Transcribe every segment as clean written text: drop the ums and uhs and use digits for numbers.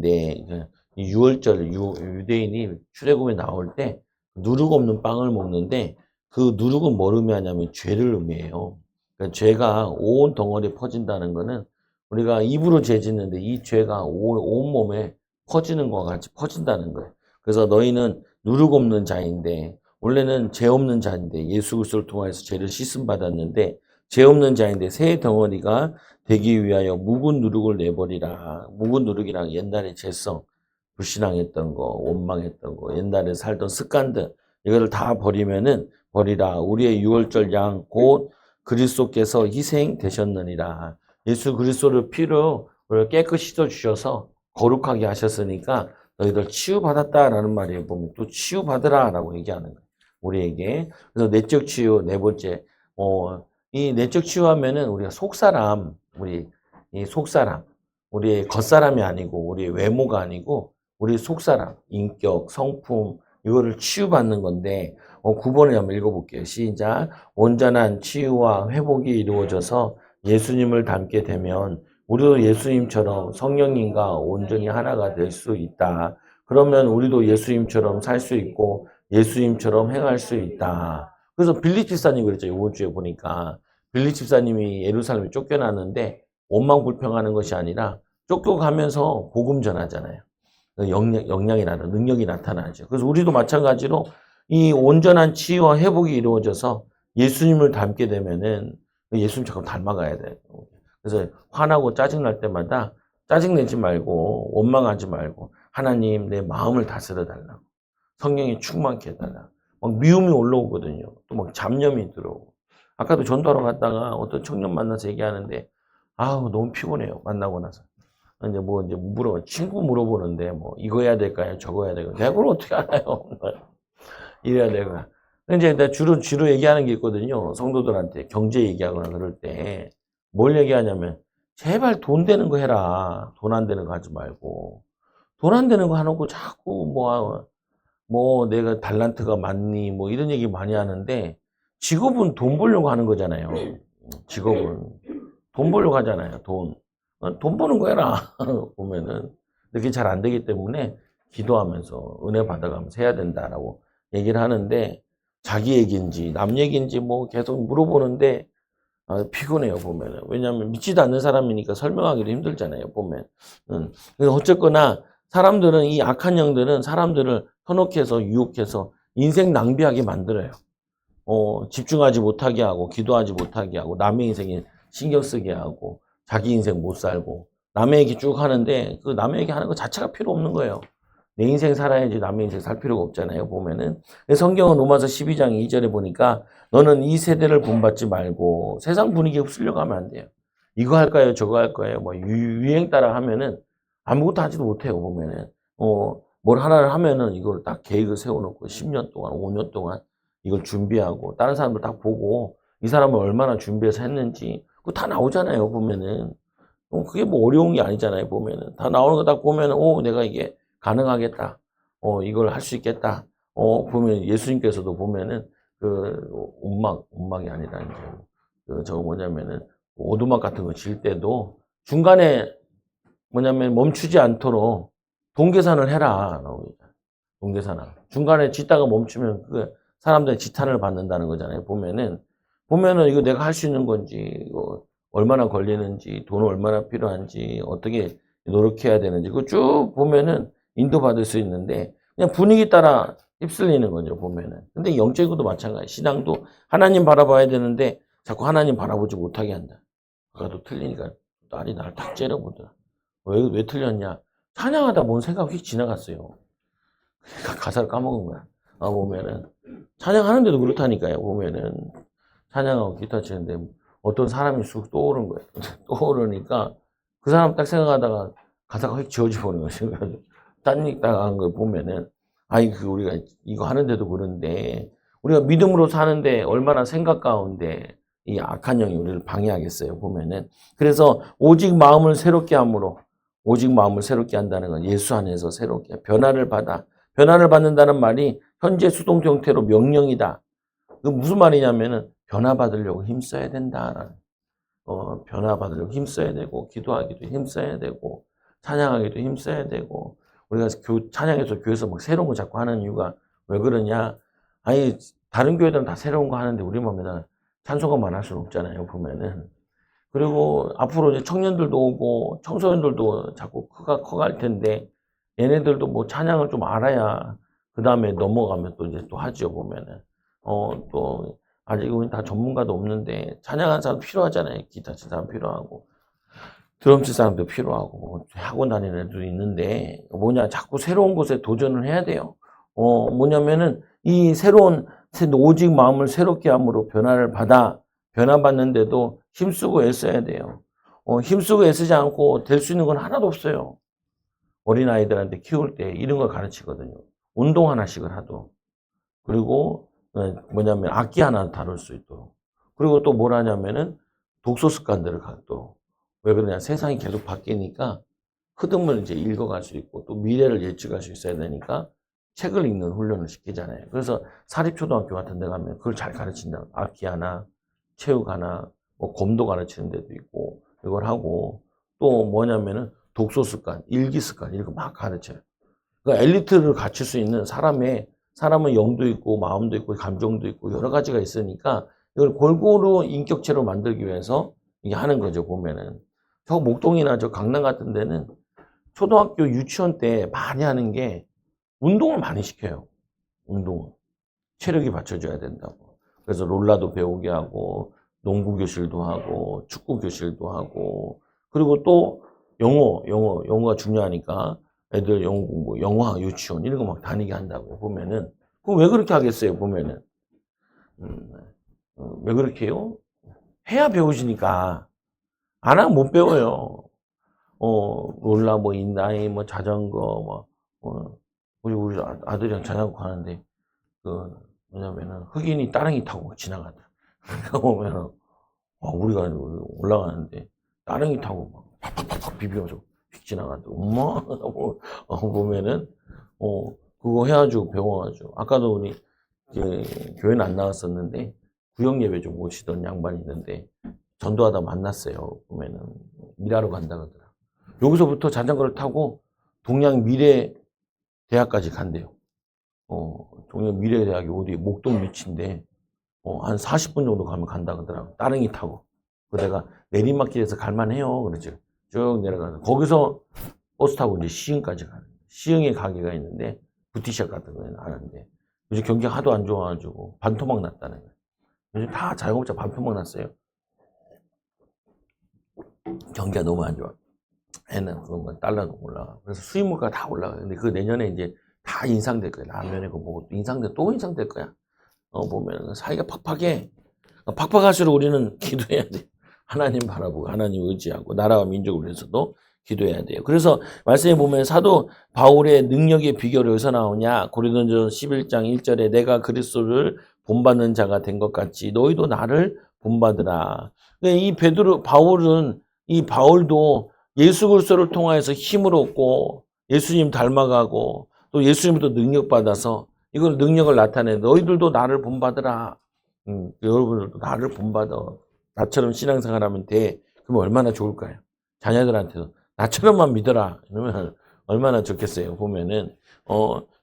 자인데 이 유월절 유대인이 출애굽에 나올 때 누룩 없는 빵을 먹는데 그 누룩은 뭘 의미하냐면 죄를 의미해요. 그러니까 죄가 온 덩어리에 퍼진다는 거는 우리가 입으로 죄 짓는데 이 죄가 온 몸에 퍼지는 것과 같이 퍼진다는 거예요. 그래서 너희는 누룩 없는 자인데 원래는 죄 없는 자인데 예수 그리스도를 통해서 죄를 씻음 받았는데 죄 없는 자인데 새 덩어리가 되기 위하여 묵은 누룩을 내버리라. 묵은 누룩이랑 옛날에 죄성, 불신앙했던 거, 원망했던 거, 옛날에 살던 습관들 이거를 다 버리라. 우리의 유월절 양 곧 그리스도께서 희생되셨느니라. 예수 그리스도를 피로 깨끗이 씻어주셔서 거룩하게 하셨으니까 너희들 치유받았다라는 말이에요. 보면 또 치유받으라라고 얘기하는 거예요. 우리에게. 그래서 내적 치유 네 번째. 이 내적 치유하면은 우리가 속사람, 이 속사람, 우리의 겉사람이 아니고 우리의 외모가 아니고 우리 속사람, 인격, 성품 이거를 치유받는 건데 9번을 한번 읽어볼게요. 시작. 온전한 치유와 회복이 이루어져서 예수님을 닮게 되면 우리도 예수님처럼 성령님과 온전히 하나가 될 수 있다. 그러면 우리도 예수님처럼 살 수 있고 예수님처럼 행할 수 있다. 그래서 빌립 집사님 그랬죠. 이번 주에 보니까 빌립 집사님이 예루살렘에 쫓겨났는데 원망 불평하는 것이 아니라 쫓겨가면서 복음 전하잖아요. 역량이 능력이 나타나죠. 그래서 우리도 마찬가지로 이 온전한 치유와 회복이 이루어져서 예수님을 닮게 되면은 예수님처럼 닮아가야 돼요. 그래서 화나고 짜증날 때마다 짜증내지 말고 원망하지 말고 하나님 내 마음을 다스려 달라고 성령이 충만케 해달라고 막 미움이 올라오거든요. 또 막 잡념이 들어오고 아까도 전도하러 갔다가 어떤 청년 만나서 얘기하는데 아우 너무 피곤해요. 만나고 나서 이제 친구 물어보는데 뭐 이거 해야 될까요? 저거 해야 될까요? 내가 그걸 어떻게 알아요? 이래야 되나. 이제 내가 주로 얘기하는 게 있거든요. 성도들한테 경제 얘기하거나 그럴 때 뭘 얘기하냐면 제발 돈 되는 거 해라. 돈 안 되는 거 하지 말고. 돈 안 되는 거 하놓고 자꾸 뭐 내가 달란트가 많니 뭐 이런 얘기 많이 하는데 직업은 돈 벌려고 하는 거잖아요. 직업은 돈 벌려고 하잖아요. 돈 버는 거 해라. 보면은 그게 잘 안 되기 때문에 기도하면서 은혜 받아가면서 해야 된다라고 얘기를 하는데 자기 얘기인지 남 얘기인지 뭐 계속 물어보는데 피곤해요 보면은. 왜냐하면 믿지도 않는 사람이니까 설명하기도 힘들잖아요 보면. 그래서 어쨌거나 사람들은 이 악한 영들은 사람들을 현혹해서 유혹해서 인생 낭비하게 만들어요. 집중하지 못하게 하고 기도하지 못하게 하고 남의 인생에 신경 쓰게 하고 자기 인생 못 살고 남의 얘기 쭉 하는데 그 남의 얘기 하는 거 자체가 필요 없는 거예요. 내 인생 살아야지 남의 인생 살 필요가 없잖아요. 보면은 성경은 로마서 12장 2절에 보니까 너는 이 세대를 본받지 말고 세상 분위기에 휩쓸려 가면 안 돼요. 이거 할까요? 저거 할까요? 뭐 유행 따라 하면은 아무것도 하지도 못해요. 보면은 뭘 하나를 하면은 이걸 딱 계획을 세워놓고 10년 동안 5년 동안 이걸 준비하고 다른 사람들 딱 보고 이 사람은 얼마나 준비해서 했는지 그거 다 나오잖아요. 보면은 그게 뭐 어려운 게 아니잖아요. 보면은 다 나오는 거 딱 보면은 내가 이게 가능하겠다. 이걸 할 수 있겠다. 보면 예수님께서도 보면은 그 온막이 아니라 이제 저거 뭐냐면은 오두막 같은 거 질 때도 중간에 뭐냐면 멈추지 않도록 동계산을 해라. 동계산을. 중간에 짓다가 멈추면 그 사람들의 지탄을 받는다는 거잖아요. 보면은 이거 내가 할 수 있는 건지 이거 얼마나 걸리는지 돈 얼마나 필요한지 어떻게 노력해야 되는지 그거 쭉 보면은 인도받을 수 있는데 그냥 분위기 따라 휩쓸리는 거죠. 보면은. 근데 영적으로도 마찬가지. 신앙도 하나님 바라봐야 되는데 자꾸 하나님 바라보지 못하게 한다. 그가도 틀리니까 딸이 나를 딱 째려보더라. 왜 틀렸냐? 찬양하다 뭔 생각 휙 지나갔어요. 가사를 까먹은 거야. 보면은 찬양하는데도 그렇다니까요. 보면은 찬양하고 기타 치는데 어떤 사람이 쑥 떠오른 거예요. 떠오르니까 그 사람 딱 생각하다가 가사가 휙 지워져 버린 거죠. 딴 얘기 딱 한 걸 보면은 우리가 이거 하는데도 그런데 우리가 믿음으로 사는데 얼마나 생각 가운데 이 악한 영이 우리를 방해하겠어요. 보면은 그래서 오직 마음을 새롭게 한다는 건 예수 안에서 새롭게 변화를 받는다는 말이 현재 수동 형태로 명령이다. 그 무슨 말이냐면은 변화받으려고 힘써야 된다라는 변화받으려고 힘써야 되고 기도하기도 힘써야 되고 찬양하기도 힘써야 되고, 우리가 찬양에서 교회에서 막 새로운 거 자꾸 하는 이유가 왜 그러냐? 아니, 다른 교회들은 다 새로운 거 하는데 우리 몸에다 찬송가만 할 수는 없잖아요, 보면은. 그리고 앞으로 이제 청년들도 오고 청소년들도 자꾸 커갈 텐데, 얘네들도 뭐 찬양을 좀 알아야 그 다음에 넘어가면 또 이제 또 하죠, 보면은. 또 아직 우리 다 전문가도 없는데 찬양하는 사람 필요하잖아요. 기타 칠 사람 필요하고 드럼 칠 사람도 필요하고 학원 다니는 애들도 있는데, 뭐냐, 자꾸 새로운 곳에 도전을 해야 돼요. 뭐냐면은 이 새로운 오직 마음을 새롭게 함으로 변화받는데도 힘쓰고 애써야 돼요. 힘쓰고 애쓰지 않고 될 수 있는 건 하나도 없어요. 어린아이들한테 키울 때 이런 걸 가르치거든요. 운동 하나씩을 하도. 그리고 뭐냐면 악기 하나 다룰 수 있도록. 그리고 또 뭘 하냐면은 독서 습관들을 갖도록. 왜 그러냐, 세상이 계속 바뀌니까 흐름을 이제 읽어갈 수 있고 또 미래를 예측할 수 있어야 되니까 책을 읽는 훈련을 시키잖아요. 그래서 사립초등학교 같은 데 가면 그걸 잘 가르친다. 악기 하나, 체육 하나, 뭐 검도 가르치는 데도 있고 이걸 하고, 또 뭐냐면은 독서 습관, 일기 습관 이런 거 막 가르쳐요. 그러니까 엘리트를 갖출 수 있는 사람은 영도 있고 마음도 있고 감정도 있고 여러 가지가 있으니까 이걸 골고루 인격체로 만들기 위해서 이게 하는 거죠, 보면은. 저 목동이나 저 강남 같은 데는 초등학교 유치원 때 많이 하는 게 운동을 많이 시켜요. 운동을. 체력이 받쳐줘야 된다고. 그래서 롤라도 배우게 하고, 농구 교실도 하고, 축구 교실도 하고, 그리고 또 영어가 중요하니까 애들 영어 공부, 영화 유치원 이런 거 막 다니게 한다고요, 보면은. 그럼 왜 그렇게 하겠어요, 보면은. 왜 그렇게 해요? 해야 배우시니까. 안 하면 못 배워요. 롤라, 뭐, 인라인, 뭐, 자전거, 우리 아들이랑 자전거 가는데, 뭐냐면은, 흑인이 따릉이 타고 지나가더라. 그러니까 보면, 우리가 올라가는데, 따릉이 타고 막, 팍팍팍 비벼서 휙 지나가더라. 엄마? 보면은, 그거 해가지고 배워가지고. 아까도 우리, 교회는 안 나왔었는데, 구역 예배 좀 오시던 양반이 있는데, 전도하다 만났어요. 보면은, 일하러 간다 그러더라. 여기서부터 자전거를 타고 동양 미래 대학까지 간대요. 동양 미래 대학이 어디 목동 위치인데, 한 40분 정도 가면 간다 그러더라고. 따릉이 타고. 그 내가 내리막길에서 갈만해요. 그러죠. 쭉 내려가서. 거기서 버스 타고 이제 시흥까지 가는 거예요. 시흥에 가게가 있는데, 부티샵 같은 거는 하는데, 요즘 경기가 하도 안 좋아가지고 반토막 났다는 거예요. 요즘 다 자영업자 반토막 났어요. 경기가 너무 안 좋아. 애는 그런 건 달러도 올라가. 그래서 수입 물가가 다 올라가요. 근데 그 내년에 이제 다 인상될 거야. 라면에 그거 보고 또 인상될 거야. 보면 사이가 팍팍해. 팍팍할수록 우리는 기도해야 돼. 하나님 바라보고 하나님 의지하고 나라와 민족을 위해서도 기도해야 돼요. 그래서 말씀에 보면 사도 바울의 능력의 비결이 어디서 나오냐? 고린도전서 11장 1절에 내가 그리스도를 본받는 자가 된 것 같이 너희도 나를 본받으라. 이 바울도 예수 그리스도를 통하여서 힘을 얻고 예수님 닮아가고 또 예수님부터 능력받아서 이걸 능력을 나타내. 너희들도 나를 본받으라. 여러분들도 나를 본받아. 나처럼 신앙생활하면 돼. 그러면 얼마나 좋을까요? 자녀들한테도 나처럼만 믿어라. 이러면 얼마나 좋겠어요, 보면은.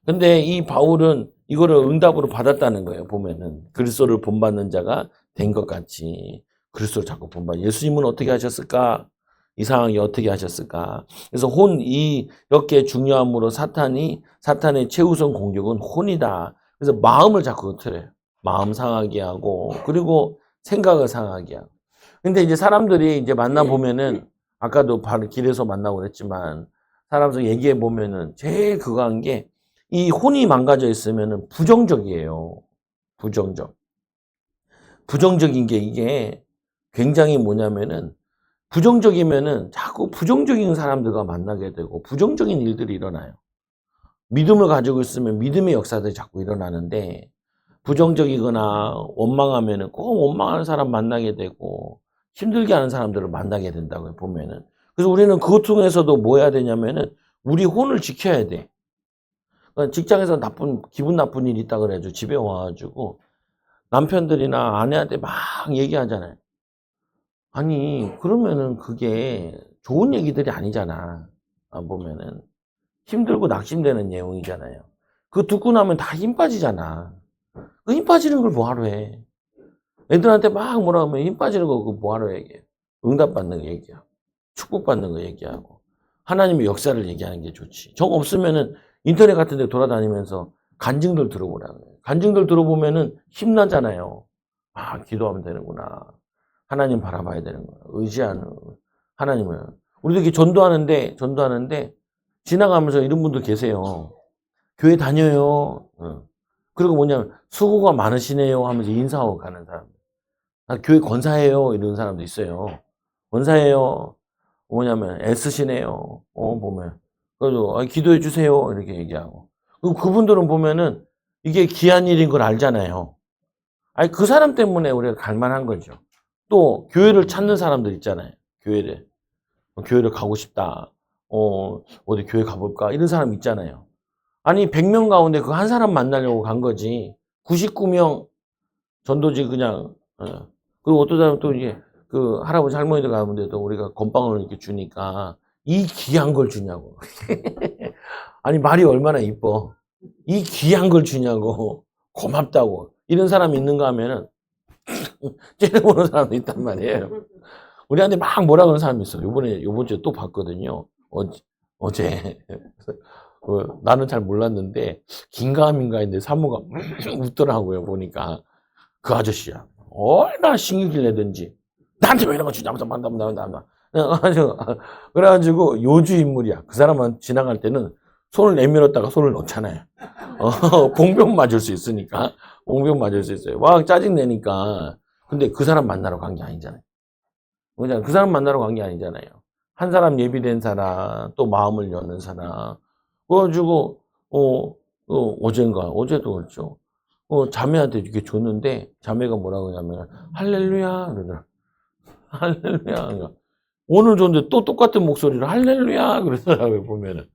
근데 이 바울은 이거를 응답으로 받았다는 거예요, 보면은. 그리스도를 본받는 자가 된 것 같이. 그리스도를 자꾸 본받아. 예수님은 어떻게 하셨을까? 이 상황이 어떻게 하셨을까? 그래서 이렇게 중요함으로 사탄의 최우선 공격은 혼이다. 그래서 마음을 자꾸 흐트려요. 마음 상하게 하고, 그리고 생각을 상하게 하고. 근데 이제 사람들이 이제 만나보면은, 아까도 바로 길에서 만나고 그랬지만, 사람들 얘기해보면은, 제일 그거 한 게, 이 혼이 망가져 있으면은 부정적이에요. 부정적인 게 이게 굉장히 뭐냐면은, 부정적이면은 자꾸 부정적인 사람들과 만나게 되고 부정적인 일들이 일어나요. 믿음을 가지고 있으면 믿음의 역사들이 자꾸 일어나는데, 부정적이거나 원망하면은 꼭 원망하는 사람 만나게 되고 힘들게 하는 사람들을 만나게 된다고요, 보면은. 그래서 우리는 그것 통해서도 뭐 해야 되냐면은 우리 혼을 지켜야 돼. 그러니까 직장에서 기분 나쁜 일이 있다 그래가지고 집에 와가지고 남편들이나 아내한테 막 얘기하잖아요. 아니, 그러면은 그게 좋은 얘기들이 아니잖아. 보면은. 힘들고 낙심되는 내용이잖아요. 그거 듣고 나면 다 힘 빠지잖아. 그 힘 빠지는 걸 뭐하러 해? 애들한테 막 뭐라 하면 힘 빠지는 거 그거 뭐하러 얘기해? 응답받는 거 얘기하고, 축복받는 거 얘기하고, 하나님의 역사를 얘기하는 게 좋지. 저거 없으면은 인터넷 같은 데 돌아다니면서 간증들 들어보라고요. 간증들 들어보면은 힘나잖아요. 아, 기도하면 되는구나. 하나님 바라봐야 되는구나. 의지하는 하나님을. 우리도 이렇게 전도하는데 지나가면서 이런 분들 계세요. 교회 다녀요. 그리고 뭐냐면 수고가 많으시네요 하면서 인사하고 가는 사람. 아, 교회 권사예요 이런 사람도 있어요. 권사예요. 뭐냐면 애쓰시네요. 보면. 그래서 기도해 주세요 이렇게 얘기하고. 그럼 그분들은 보면은 이게 귀한 일인 걸 알잖아요. 아니 그 사람 때문에 우리가 갈 만한 거죠. 또 교회를 찾는 사람들 있잖아요. 교회를 가고 싶다. 어디 교회 가볼까? 이런 사람 있잖아요. 아니 100명 가운데 그 한 사람 만나려고 간 거지. 99명 전도지 그냥. 그리고 어떤 사람은 또 이제 그 할아버지 할머니들 가는데도 우리가 건빵을 이렇게 주니까 이 귀한 걸 주냐고. 아니 말이 얼마나 이뻐. 이 귀한 걸 주냐고. 고맙다고. 이런 사람이 있는가 하면은 째려보는 사람도 있단 말이에요. 우리한테 막 뭐라 그러는 사람이 있어. 요번 주에 또 봤거든요. 어제. 나는 잘 몰랐는데, 긴가민가 했는데 사모가 웃더라고요, 보니까. 그 아저씨야. 얼마나 신경질 내든지. 나한테 왜 이런 거 주냐, 그래가지고 요주 인물이야. 그 사람은 지나갈 때는 손을 내밀었다가 손을 놓잖아요. 봉변 맞을 수 있으니까. 봉변 맞을 수 있어요. 막 짜증내니까. 근데 그 사람 만나러 간 게 아니잖아요. 그 사람 만나러 간 게 아니잖아요. 한 사람 예비된 사람, 또 마음을 여는 사람. 그래가지고, 어제도 그렇죠. 자매한테 이렇게 줬는데, 자매가 뭐라고 하냐면, 할렐루야, 그러더라. 할렐루야. 오늘 줬는데 또 똑같은 목소리로 할렐루야, 그러더라고요, 보면은.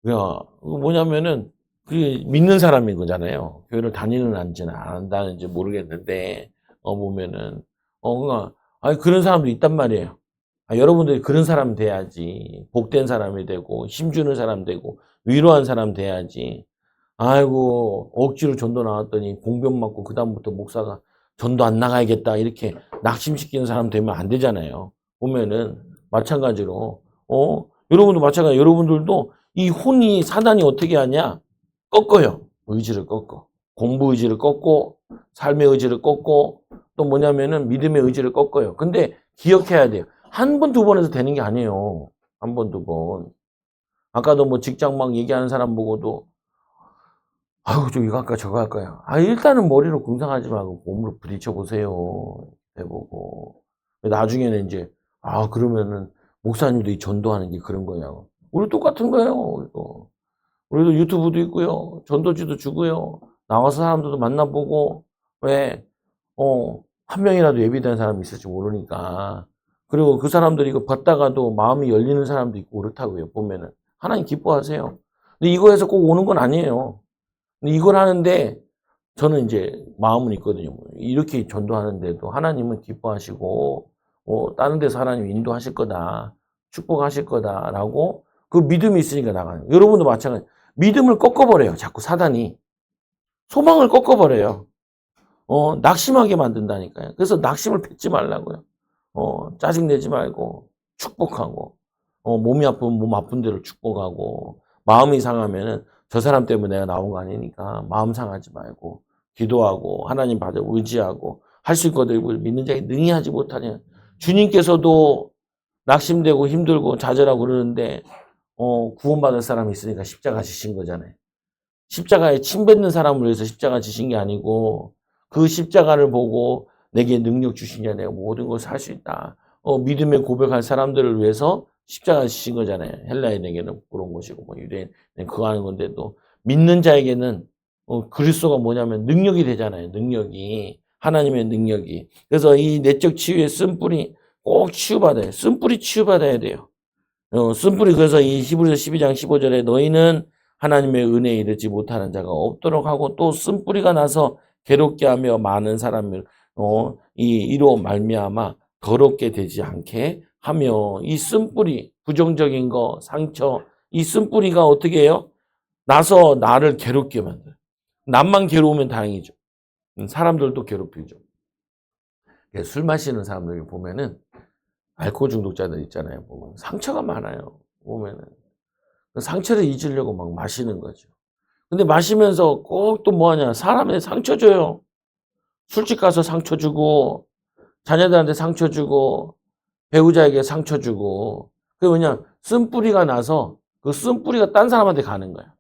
야, 뭐냐면은, 그게 믿는 사람인 거잖아요. 교회를 다니는 안지는 안 한다는지 모르겠는데, 보면은, 그러니까, 아니, 그런 사람도 있단 말이에요. 여러분들이 그런 사람 돼야지. 복된 사람이 되고, 힘주는 사람 되고, 위로한 사람 돼야지. 아이고, 억지로 전도 나왔더니 공병 맞고, 그다음부터 목사가 전도 안 나가야겠다. 이렇게 낙심시키는 사람 되면 안 되잖아요. 보면은, 마찬가지로, 여러분도 마찬가지로, 여러분들도 이 혼이, 사단이 어떻게 하냐? 꺾어요. 의지를 꺾어. 공부 의지를 꺾고, 삶의 의지를 꺾고, 또 뭐냐면은 믿음의 의지를 꺾어요. 근데 기억해야 돼요. 한 번, 두 번에서 되는 게 아니에요. 한 번, 두 번. 아까도 뭐 직장 막 얘기하는 사람 보고도, 아유, 저 이거 할까, 저거 할까요? 일단은 머리로 궁상하지 말고 몸으로 부딪혀 보세요. 해보고. 나중에는 이제, 그러면은, 목사님도 이 전도하는 게 그런 거냐고. 우리 똑같은 거예요, 우리도 유튜브도 있고요. 전도지도 주고요. 나와서 사람들도 만나보고, 왜, 한 명이라도 예비된 사람이 있을지 모르니까. 그리고 그 사람들이 이거 봤다가도 마음이 열리는 사람도 있고 그렇다고요, 보면은. 하나님 기뻐하세요. 근데 이거 해서 꼭 오는 건 아니에요. 근데 이걸 하는데 저는 이제 마음은 있거든요. 이렇게 전도하는데도 하나님은 기뻐하시고, 다른 데서 하나님 인도하실 거다. 축복하실 거다라고 그 믿음이 있으니까 나가요. 여러분도 마찬가지. 믿음을 꺾어버려요. 자꾸 사단이. 소망을 꺾어버려요. 낙심하게 만든다니까요. 그래서 낙심을 뱉지 말라고요. 짜증내지 말고, 축복하고, 몸이 아프면 몸 아픈 대로 축복하고, 마음이 상하면은 저 사람 때문에 내가 나온 거 아니니까 마음 상하지 말고, 기도하고, 하나님 받아 의지하고, 할 수 있거든. 믿는 자에게 능히 하지 못하냐. 주님께서도 낙심되고 힘들고 좌절하고 그러는데, 구원받을 사람이 있으니까 십자가 지신 거잖아요. 십자가에 침 뱉는 사람을 위해서 십자가 지신 게 아니고 그 십자가를 보고 내게 능력 주신 자 내가 모든 것을 할 수 있다. 믿음의 고백할 사람들을 위해서 십자가 지신 거잖아요. 헬라인에게는 그런 것이고 뭐 유대인 그거 하는 건데도 믿는 자에게는 그리스도가 뭐냐면 능력이 되잖아요. 능력이 하나님의 능력이. 그래서 이 내적 치유의 쓴뿌리 꼭 치유받아요. 쓴뿌리 치유받아야 돼요. 쓴뿌리 그래서 이 히브리서 12장 15절에 너희는 하나님의 은혜에 이르지 못하는 자가 없도록 하고 또 쓴뿌리가 나서 괴롭게 하며 많은 사람을 이로 말미암아 더럽게 되지 않게 하며 이 쓴뿌리 부정적인 거, 상처, 이 쓴뿌리가 어떻게 해요? 나서 나를 괴롭게 만들어요. 남만 괴로우면 다행이죠. 사람들도 괴롭히죠. 술 마시는 사람들 보면은 알코올 중독자들 있잖아요. 보면 상처가 많아요. 보면은 상처를 잊으려고 막 마시는 거죠. 근데 마시면서 꼭 또 뭐 하냐? 사람에 상처 줘요. 술집 가서 상처 주고, 자녀들한테 상처 주고, 배우자에게 상처 주고. 그게 뭐냐? 쓴뿌리가 나서 그 쓴뿌리가 딴 사람한테 가는 거야.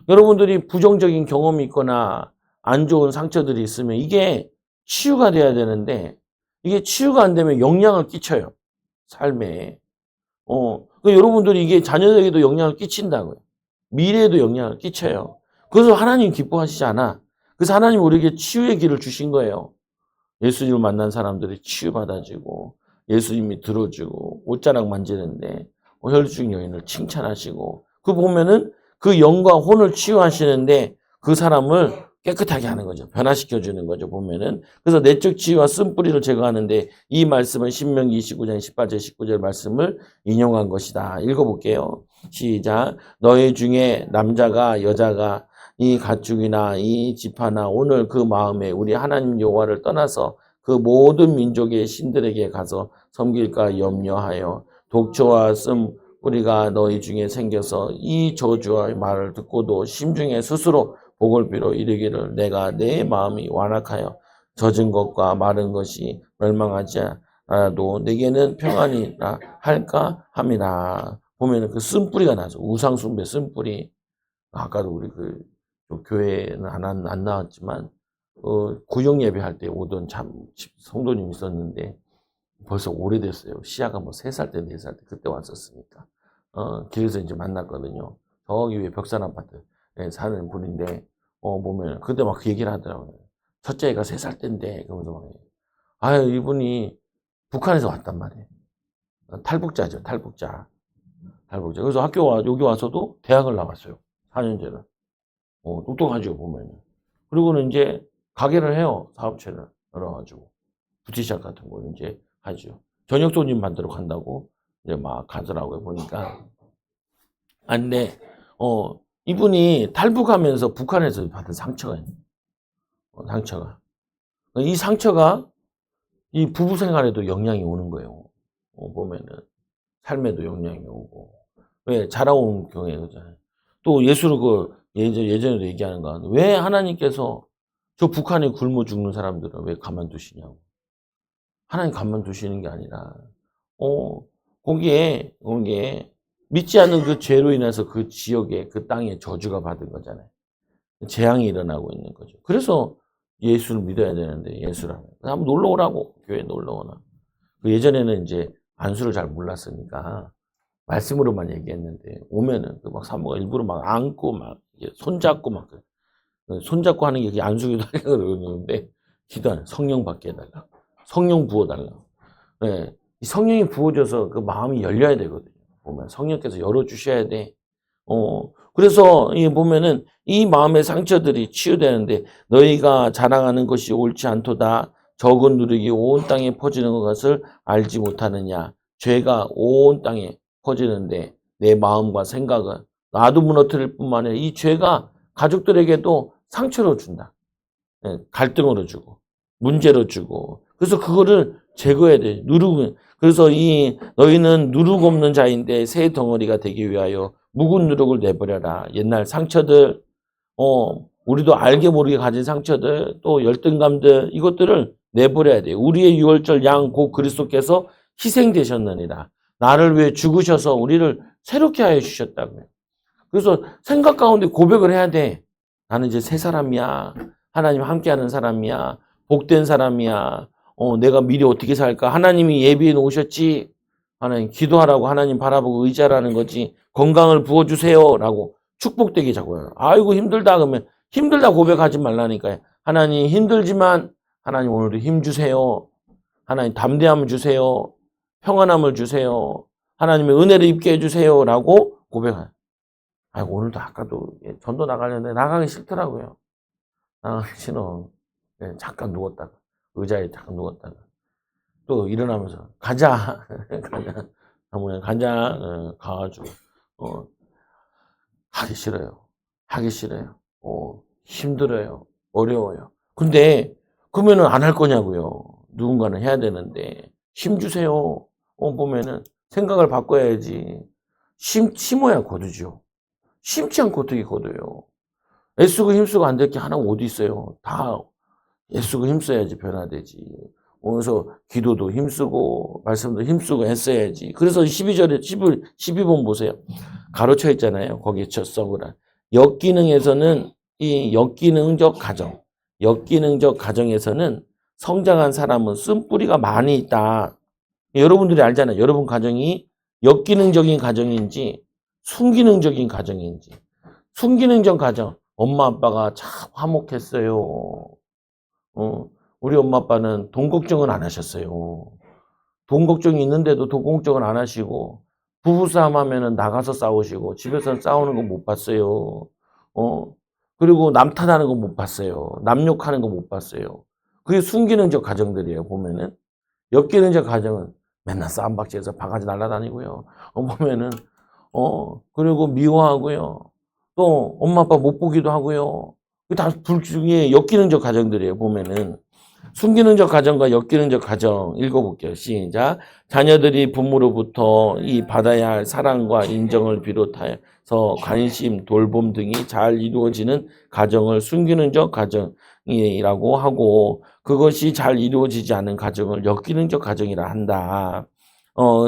여러분들이 부정적인 경험이 있거나 안 좋은 상처들이 있으면 이게 치유가 돼야 되는데 이게 치유가 안 되면 영향을 끼쳐요. 삶에. 여러분들이 이게 자녀에게도 영향을 끼친다고요. 미래에도 영향을 끼쳐요. 그래서 하나님 기뻐하시지 않아. 그래서 하나님 우리에게 치유의 길을 주신 거예요. 예수님을 만난 사람들이 치유받아지고 예수님이 들어주고 옷자락 만지는데 혈중 여인을 칭찬하시고 그 보면은 그 영과 혼을 치유하시는데 그 사람을 깨끗하게 하는 거죠. 변화시켜 주는 거죠. 보면은 그래서 내적 치유와 쓴뿌리를 제거하는데 이 말씀은 신명기 29장 18절 19절 말씀을 인용한 것이다. 읽어볼게요. 시작. 너희 중에 남자가 여자가 이 가축이나 이 지파나 오늘 그 마음에 우리 하나님 여호와를 떠나서 그 모든 민족의 신들에게 가서 섬길까 염려하여 독초와 쓴뿌리가 너희 중에 생겨서 이 저주와 말을 듣고도 심중에 스스로 복을 빌어 이르기를 내가 내 마음이 완악하여 젖은 것과 마른 것이 멸망하지 않아도 내게는 평안이라 할까 함이라. 보면은 그 쓴뿌리가 나죠. 우상숭배 쓴뿌리. 아까도 우리 그 교회는 안 나왔지만 구역 예배할 때 오던 참 성도님 있었는데 벌써 오래됐어요. 시야가 뭐 3살 때, 4살 때 그때 왔었으니까. 길에서 이제 만났거든요. 저기 위에 벽산 아파트 사는 분인데 보면 그때 막 그 얘기를 하더라고요. 첫째 애가 3살 때인데 그러면서 막 아유 이분이 북한에서 왔단 말이에요. 탈북자죠. 탈북자. 그래서 여기 와서도 대학을 나왔어요. 4년제를. 똑똑하죠, 보면은. 그리고는 이제 가게를 해요. 사업체를 열어가지고. 부티샵 같은 거 이제 하죠. 저녁 손님 만들어 간다고 이제 막 가더라고요, 보니까. 아, 근데, 이분이 탈북하면서 북한에서 받은 상처가 있는 상처가. 이 상처가 이 부부 생활에도 영향이 오는 거예요. 보면은. 삶에도 영향이 오고. 왜? 자라온 경우에 그잖아요. 또 예수를 예전에도 얘기하는 거. 왜 하나님께서 저 북한에 굶어 죽는 사람들은 왜 가만두시냐고. 하나님 가만두시는 게 아니라, 거기에 믿지 않는 그 죄로 인해서 그 지역에, 그 땅에 저주가 받은 거잖아요. 재앙이 일어나고 있는 거죠. 그래서 예수를 믿어야 되는데, 예수라면. 한번 놀러 오라고, 교회 놀러 오나. 그 예전에는 이제 안수를 잘 몰랐으니까, 말씀으로만 얘기했는데, 오면은, 막 사모가 일부러 막 안고, 막, 손잡고 막, 손잡고 하는 게 안수기도 하려고 그러는데, 기도 안 해. 성령 받게 해달라. 성령 부어달라. 네. 이 성령이 부어져서 그 마음이 열려야 되거든요. 보면 성령께서 열어주셔야 돼. 그래서 이 보면은 이 마음의 상처들이 치유되는데 너희가 자랑하는 것이 옳지 않도다. 적은 누룩이 온 땅에 퍼지는 것을 알지 못하느냐. 죄가 온 땅에 퍼지는데 내 마음과 생각은 나도 무너뜨릴 뿐만 아니라 이 죄가 가족들에게도 상처로 준다. 갈등으로 주고 문제로 주고 그래서 그거를 제거해야 돼. 누르고 그래서 이 너희는 누룩 없는 자인데 새 덩어리가 되기 위하여 묵은 누룩을 내버려라. 옛날 상처들 우리도 알게 모르게 가진 상처들 또 열등감들 이것들을 내버려야 돼요. 우리의 유월절 양 곧 그리스도께서 희생되셨느니라. 나를 위해 죽으셔서 우리를 새롭게 하여 주셨다고요. 그래서 생각 가운데 고백을 해야 돼. 나는 이제 새 사람이야. 하나님 함께하는 사람이야. 복된 사람이야. 내가 미리 어떻게 살까? 하나님이 예비해 놓으셨지. 하나님 기도하라고 하나님 바라보고 의지하라는 거지. 건강을 부어주세요. 라고 축복되게 자고요. 아이고 힘들다 그러면 힘들다 고백하지 말라니까요. 하나님 힘들지만 하나님 오늘도 힘 주세요. 하나님 담대함을 주세요. 평안함을 주세요. 하나님의 은혜를 입게 해주세요. 라고 고백해요. 아이고 오늘도 아까도 전도 나가려는데 나가기 싫더라고요. 나가기 싫어. 잠깐 누웠다가 의자에 잠깐 누웠다가 또 일어나면서 가자. 가자. 사모님 간장 가가지고 하기 싫어요. 하기 싫어요. 힘들어요. 어려워요. 근데 그러면은 안 할 거냐고요. 누군가는 해야 되는데 힘 주세요. 보면은 생각을 바꿔야지. 심어야 거두죠. 심지 않고 어떻게 거둬요. 애쓰고 힘쓰고 안 될 게 하나 어디 있어요. 다 애쓰고 힘써야지 변화되지. 그래서 기도도 힘쓰고 말씀도 힘쓰고 했어야지. 그래서 12절에 12번 보세요. 가로쳐 있잖아요. 거기에 써보라. 역기능에서는 이 역기능적 가정, 역기능적 가정에서는 성장한 사람은 쓴뿌리가 많이 있다. 여러분들이 알잖아요. 여러분 가정이 역기능적인 가정인지 순기능적인 가정인지. 순기능적 가정, 엄마 아빠가 참 화목했어요. 우리 엄마 아빠는 돈 걱정은 안 하셨어요. 돈 걱정이 있는데도 돈 걱정은 안 하시고 부부싸움 하면은 나가서 싸우시고 집에서는 싸우는 거 못 봤어요. 그리고 남 탓하는 거 못 봤어요. 남 욕하는 거 못 봤어요. 그게 순기능적 가정들이에요. 보면은 역기능적 가정은 맨날 싸움박질해서 바가지 날아다니고요. 보면은 그리고 미워하고요. 또 엄마 아빠 못 보기도 하고요. 다 불중에 역기능적 가정들이에요. 보면은 순기능적 가정과 역기능적 가정 읽어볼게요. 시작. 자녀들이 부모로부터 이 받아야 할 사랑과 인정을 비롯해서 관심, 돌봄 등이 잘 이루어지는 가정을 순기능적 가정이라고 하고 그것이 잘 이루어지지 않은 가정을 역기능적 가정이라 한다.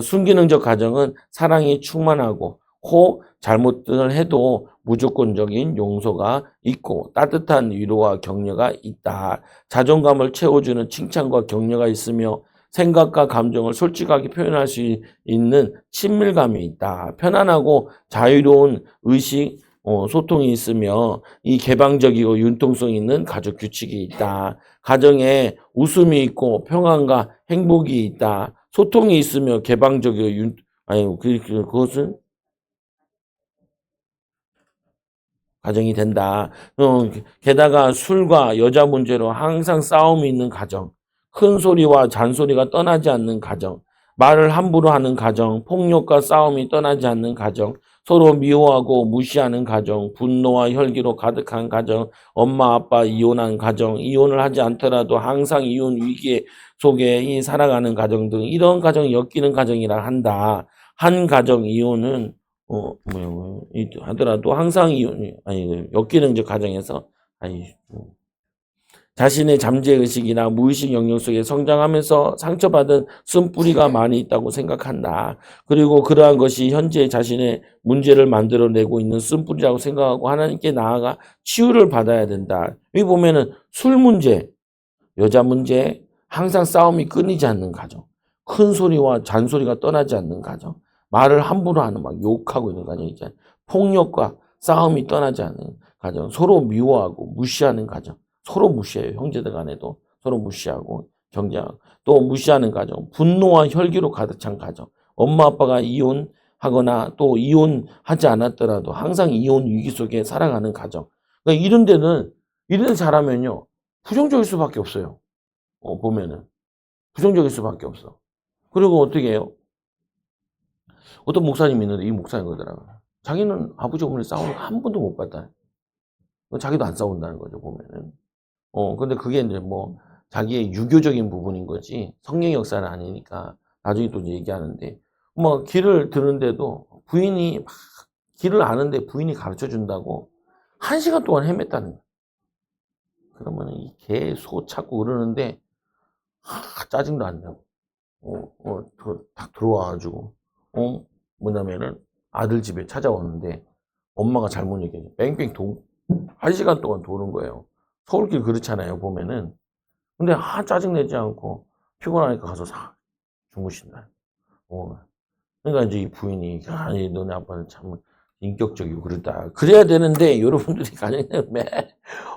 순기능적 가정은 사랑이 충만하고 혹 잘못을 해도 무조건적인 용서가 있고 따뜻한 위로와 격려가 있다. 자존감을 채워주는 칭찬과 격려가 있으며 생각과 감정을 솔직하게 표현할 수 있는 친밀감이 있다. 편안하고 자유로운 의식, 소통이 있으며 이 개방적이고 융통성 있는 가족 규칙이 있다. 가정에 웃음이 있고 평안과 행복이 있다. 소통이 있으며 개방적이고 그것은 가정이 된다. 게다가 술과 여자 문제로 항상 싸움이 있는 가정, 큰 소리와 잔소리가 떠나지 않는 가정, 말을 함부로 하는 가정, 폭력과 싸움이 떠나지 않는 가정, 서로 미워하고 무시하는 가정, 분노와 혈기로 가득한 가정, 엄마 아빠 이혼한 가정, 이혼을 하지 않더라도 항상 이혼 위기 속에 살아가는 가정 등 이런 가정이 엮이는 가정이라 한다. 한 가정 이혼은 하더라도 항상 역기능적 가정에서 자신의 잠재의식이나 무의식 영역 속에 성장하면서 상처받은 쓴뿌리가 많이 있다고 생각한다. 그리고 그러한 것이 현재 자신의 문제를 만들어내고 있는 쓴뿌리라고 생각하고 하나님께 나아가 치유를 받아야 된다. 여기 보면은 술 문제, 여자 문제, 항상 싸움이 끊이지 않는 가정, 큰 소리와 잔소리가 떠나지 않는 가정, 말을 함부로 하는 막 욕하고 있는 가정 있잖아요. 폭력과 싸움이 떠나지 않는 가정, 서로 미워하고 무시하는 가정, 서로 무시해요. 형제들 간에도 서로 무시하고 경쟁하고 또 무시하는 가정, 분노와 혈기로 가득 찬 가정, 엄마 아빠가 이혼하거나 또 이혼하지 않았더라도 항상 이혼 위기 속에 살아가는 가정. 그러니까 이런 데는 잘하면요 부정적일 수밖에 없어요. 보면은 부정적일 수밖에 없어. 그리고 어떻게 해요? 어떤 목사님이 있는데 이 목사님 그러더라고요. 자기는 아버지 어머니 싸우는 거 한 번도 못 봤다. 자기도 안 싸운다는 거죠, 보면은. 근데 그게 이제 뭐 자기의 유교적인 부분인 거지 성령 역사는 아니니까 나중에 또 이제 얘기하는데 뭐 길을 드는데도 부인이 막 길을 아는데 부인이 가르쳐 준다고 1시간 동안 헤맸다는 거야. 그러면 이 개, 소 찾고 그러는데 짜증도 안 나고 딱 들어와가지고 뭐냐면은 아들 집에 찾아오는데 엄마가 잘못 얘기해. 뺑뺑 1시간 동안 도는 거예요. 서울길 그렇잖아요, 보면은. 근데 짜증내지 않고 피곤하니까 가서 주무신다. 그러니까 이제 이 부인이 아니 너네 아빠는 참 인격적이고 그러다. 그래야 되는데 여러분들이 가정에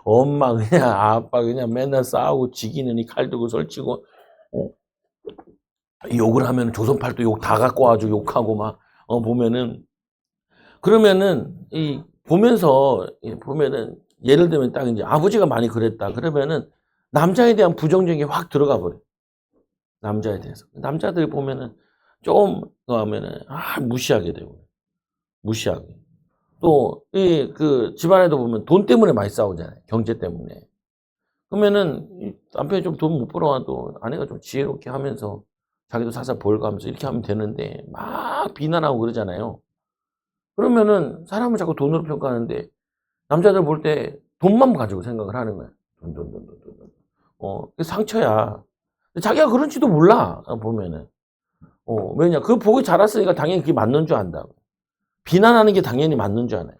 엄마 그냥 아빠 그냥 맨날 싸우고 지기는 이 칼 들고 설치고 욕을 하면 조선팔도 욕 다 갖고 와가지고 욕하고 막 보면은 그러면은 보면은 예를 들면 딱 이제 아버지가 많이 그랬다 그러면은 남자에 대한 부정적인 게 확 들어가 버려. 남자에 대해서 남자들이 보면은 좀 그거 하면은 무시하게 되고 무시하게. 또 그 집안에도 보면 돈 때문에 많이 싸우잖아요. 경제 때문에. 그러면은 이 남편이 좀 돈 못 벌어와도 아내가 좀 지혜롭게 하면서 자기도 살살 벌고 하면서 이렇게 하면 되는데 막 비난하고 그러잖아요. 그러면은 사람을 자꾸 돈으로 평가하는데 남자들 볼 때 돈만 가지고 생각을 하는 거야. 돈. 그게 상처야. 근데 자기가 그런지도 몰라, 보면은. 왜냐. 그거 보고 자랐으니까 당연히 그게 맞는 줄 안다. 비난하는 게 당연히 맞는 줄 아나요.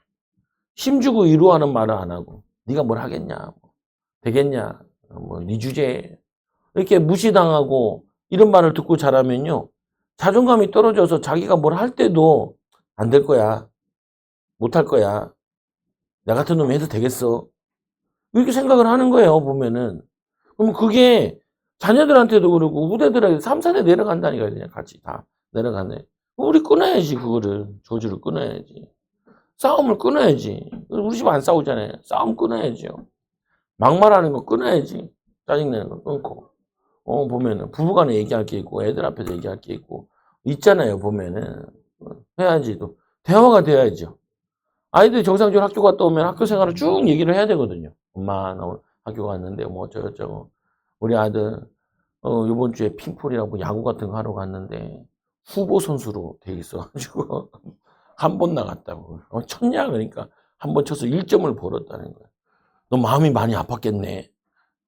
힘주고 위로하는 말을 안 하고, 네가 뭘 하겠냐, 뭐, 되겠냐, 네 주제에. 이렇게 무시당하고 이런 말을 듣고 자라면요. 자존감이 떨어져서 자기가 뭘 할 때도 안 될 거야. 못 할 거야. 나 같은 놈이 해도 되겠어. 이렇게 생각을 하는 거예요, 보면은. 그럼 그게 자녀들한테도 그러고 후대들에게 3, 4대 내려간다니까요. 그냥 같이 다 내려가네. 우리 끊어야지, 그거를. 조주를 끊어야지. 싸움을 끊어야지. 우리 집 안 싸우잖아요. 싸움 끊어야지요. 막말하는 거 끊어야지. 짜증내는 거 끊고. 보면은 부부간에 얘기할 게 있고 애들 앞에서 얘기할 게 있고 있잖아요. 보면은 해야지. 또 대화가 돼야죠. 아이들이 정상적으로 학교 갔다 오면 학교 생활을 쭉 얘기를 해야 되거든요. 엄마, 나 오늘 학교 갔는데 뭐 어쩌고저쩌고. 우리 아들 이번 주에 핑폴이라고 야구 같은 거 하러 갔는데 후보 선수로 돼 있어가지고 한 번 나갔다고. 쳤냐 그러니까 한 번 쳐서 1점을 벌었다는 거야. 너 마음이 많이 아팠겠네.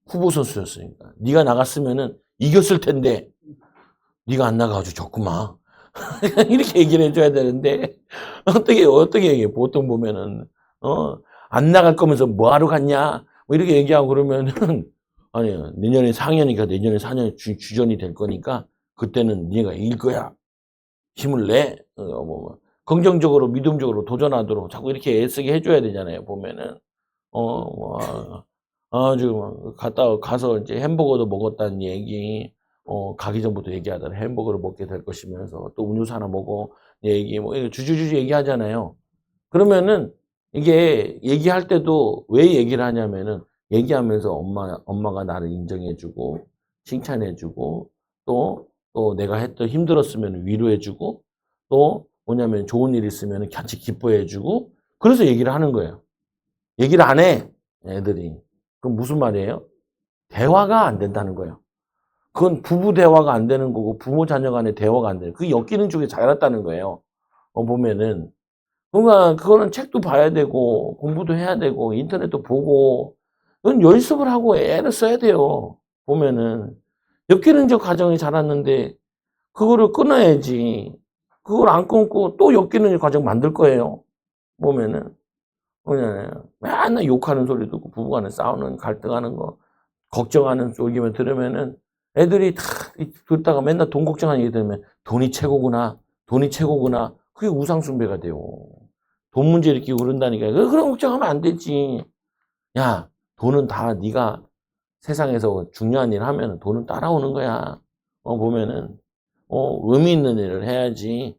후보 선수였으니까. 네가 나갔으면은 이겼을 텐데 네가 안 나가가지고 졌구만. 이렇게 얘기를 해줘야 되는데 어떻게 얘기해? 보통 보면은 안 나갈 거면서 뭐 하러 갔냐? 뭐 이렇게 얘기하고 그러면은 아니요. 내년에 4학년이니까 내년에 4년 주전이 될 거니까 그때는 네가 이길 거야. 힘을 내. 긍정적으로 믿음적으로 도전하도록 자꾸 이렇게 애쓰게 해줘야 되잖아요. 보면은 아주 가서 이제 햄버거도 먹었다는 얘기, 가기 전부터 얘기하잖아요. 햄버거를 먹게 될 것이면서 또 음료수 하나 먹어 얘기 뭐 주주주주 얘기하잖아요. 그러면은 이게 얘기할 때도 왜 얘기를 하냐면은 얘기하면서 엄마가 나를 인정해주고 칭찬해주고 또 내가 했던 힘들었으면 위로해주고 또 뭐냐면 좋은 일 있으면 같이 기뻐해주고 그래서 얘기를 하는 거예요. 얘기를 안 해, 애들이. 그럼 무슨 말이에요? 대화가 안 된다는 거예요. 그건 부부 대화가 안 되는 거고 부모 자녀 간의 대화가 안 되는 거예요. 그게 엮이는 쪽에 자랐다는 거예요. 보면은. 그러니까 그거는 책도 봐야 되고 공부도 해야 되고 인터넷도 보고 그건 연습을 하고 애를 써야 돼요. 보면은. 엮이는 쪽 가정이 자랐는데 그거를 끊어야지. 그걸 안 끊고 또 엮이는 과정 만들 거예요. 보면은. 그냥 맨날 욕하는 소리 듣고 부부간에 싸우는 갈등하는 거 걱정하는 쪽이면 들으면은 애들이 다 듣다가 맨날 돈 걱정하는 얘기 들으면 돈이 최고구나 돈이 최고구나 그게 우상숭배가 돼요. 돈 문제 일으키고 그런다니까. 그런 걱정하면 안 되지. 야, 돈은 다 네가 세상에서 중요한 일 하면 돈은 따라오는 거야. 보면은 의미 있는 일을 해야지.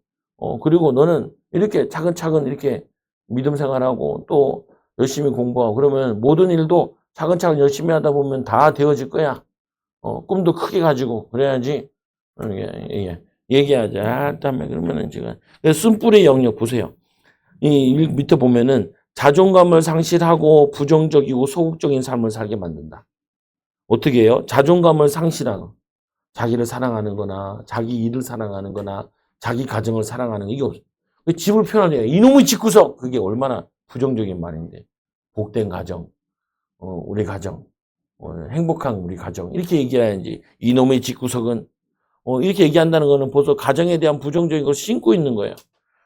그리고 너는 이렇게 차근차근 이렇게 믿음 생활하고 또 열심히 공부하고 그러면 모든 일도 차근차근 열심히 하다 보면 다 되어질 거야. 꿈도 크게 가지고 그래야지. 얘기하자. 다음에 그러면은 제가 쓴뿌리의 영역 보세요. 이 밑에 보면은 자존감을 상실하고 부정적이고 소극적인 삶을 살게 만든다. 어떻게 해요? 자존감을 상실하고 자기를 사랑하는 거나 자기 일을 사랑하는 거나 자기 가정을 사랑하는 거 이게 없어. 집을 표현하냐. 이놈의 집구석. 그게 얼마나 부정적인 말인데. 복된 가정, 우리 가정, 행복한 우리 가정. 이렇게 얘기해야지. 이놈의 집구석은, 이렇게 얘기한다는 거는 벌써 가정에 대한 부정적인 걸 심고 있는 거예요.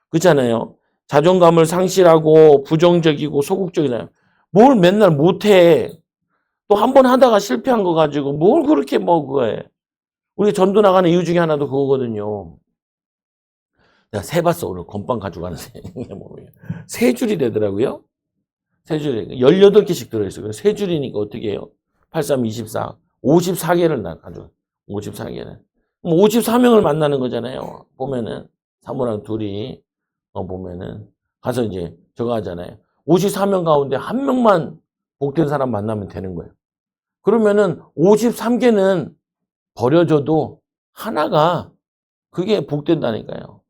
그렇잖아요. 자존감을 상실하고 부정적이고 소극적이잖아요. 뭘 맨날 못해. 또 한 번 하다가 실패한 거 가지고 뭘 그렇게 뭐 그거해. 우리 전도 나가는 이유 중에 하나도 그거거든요. 내가 세봤어. 오늘 건빵 가져가는 세 줄이 되더라고요. 세 줄이 18개씩 들어있어요. 그래서 세 줄이니까 어떻게 해요? 83, 24, 54개를 나 가져가. 54개를. 54명을 만나는 거잖아요. 보면은 사모랑 둘이 보면은 가서 이제 저거 하잖아요. 54명 가운데 한 명만 복된 사람 만나면 되는 거예요. 그러면은 53개는 버려져도 하나가 그게 복된다니까요.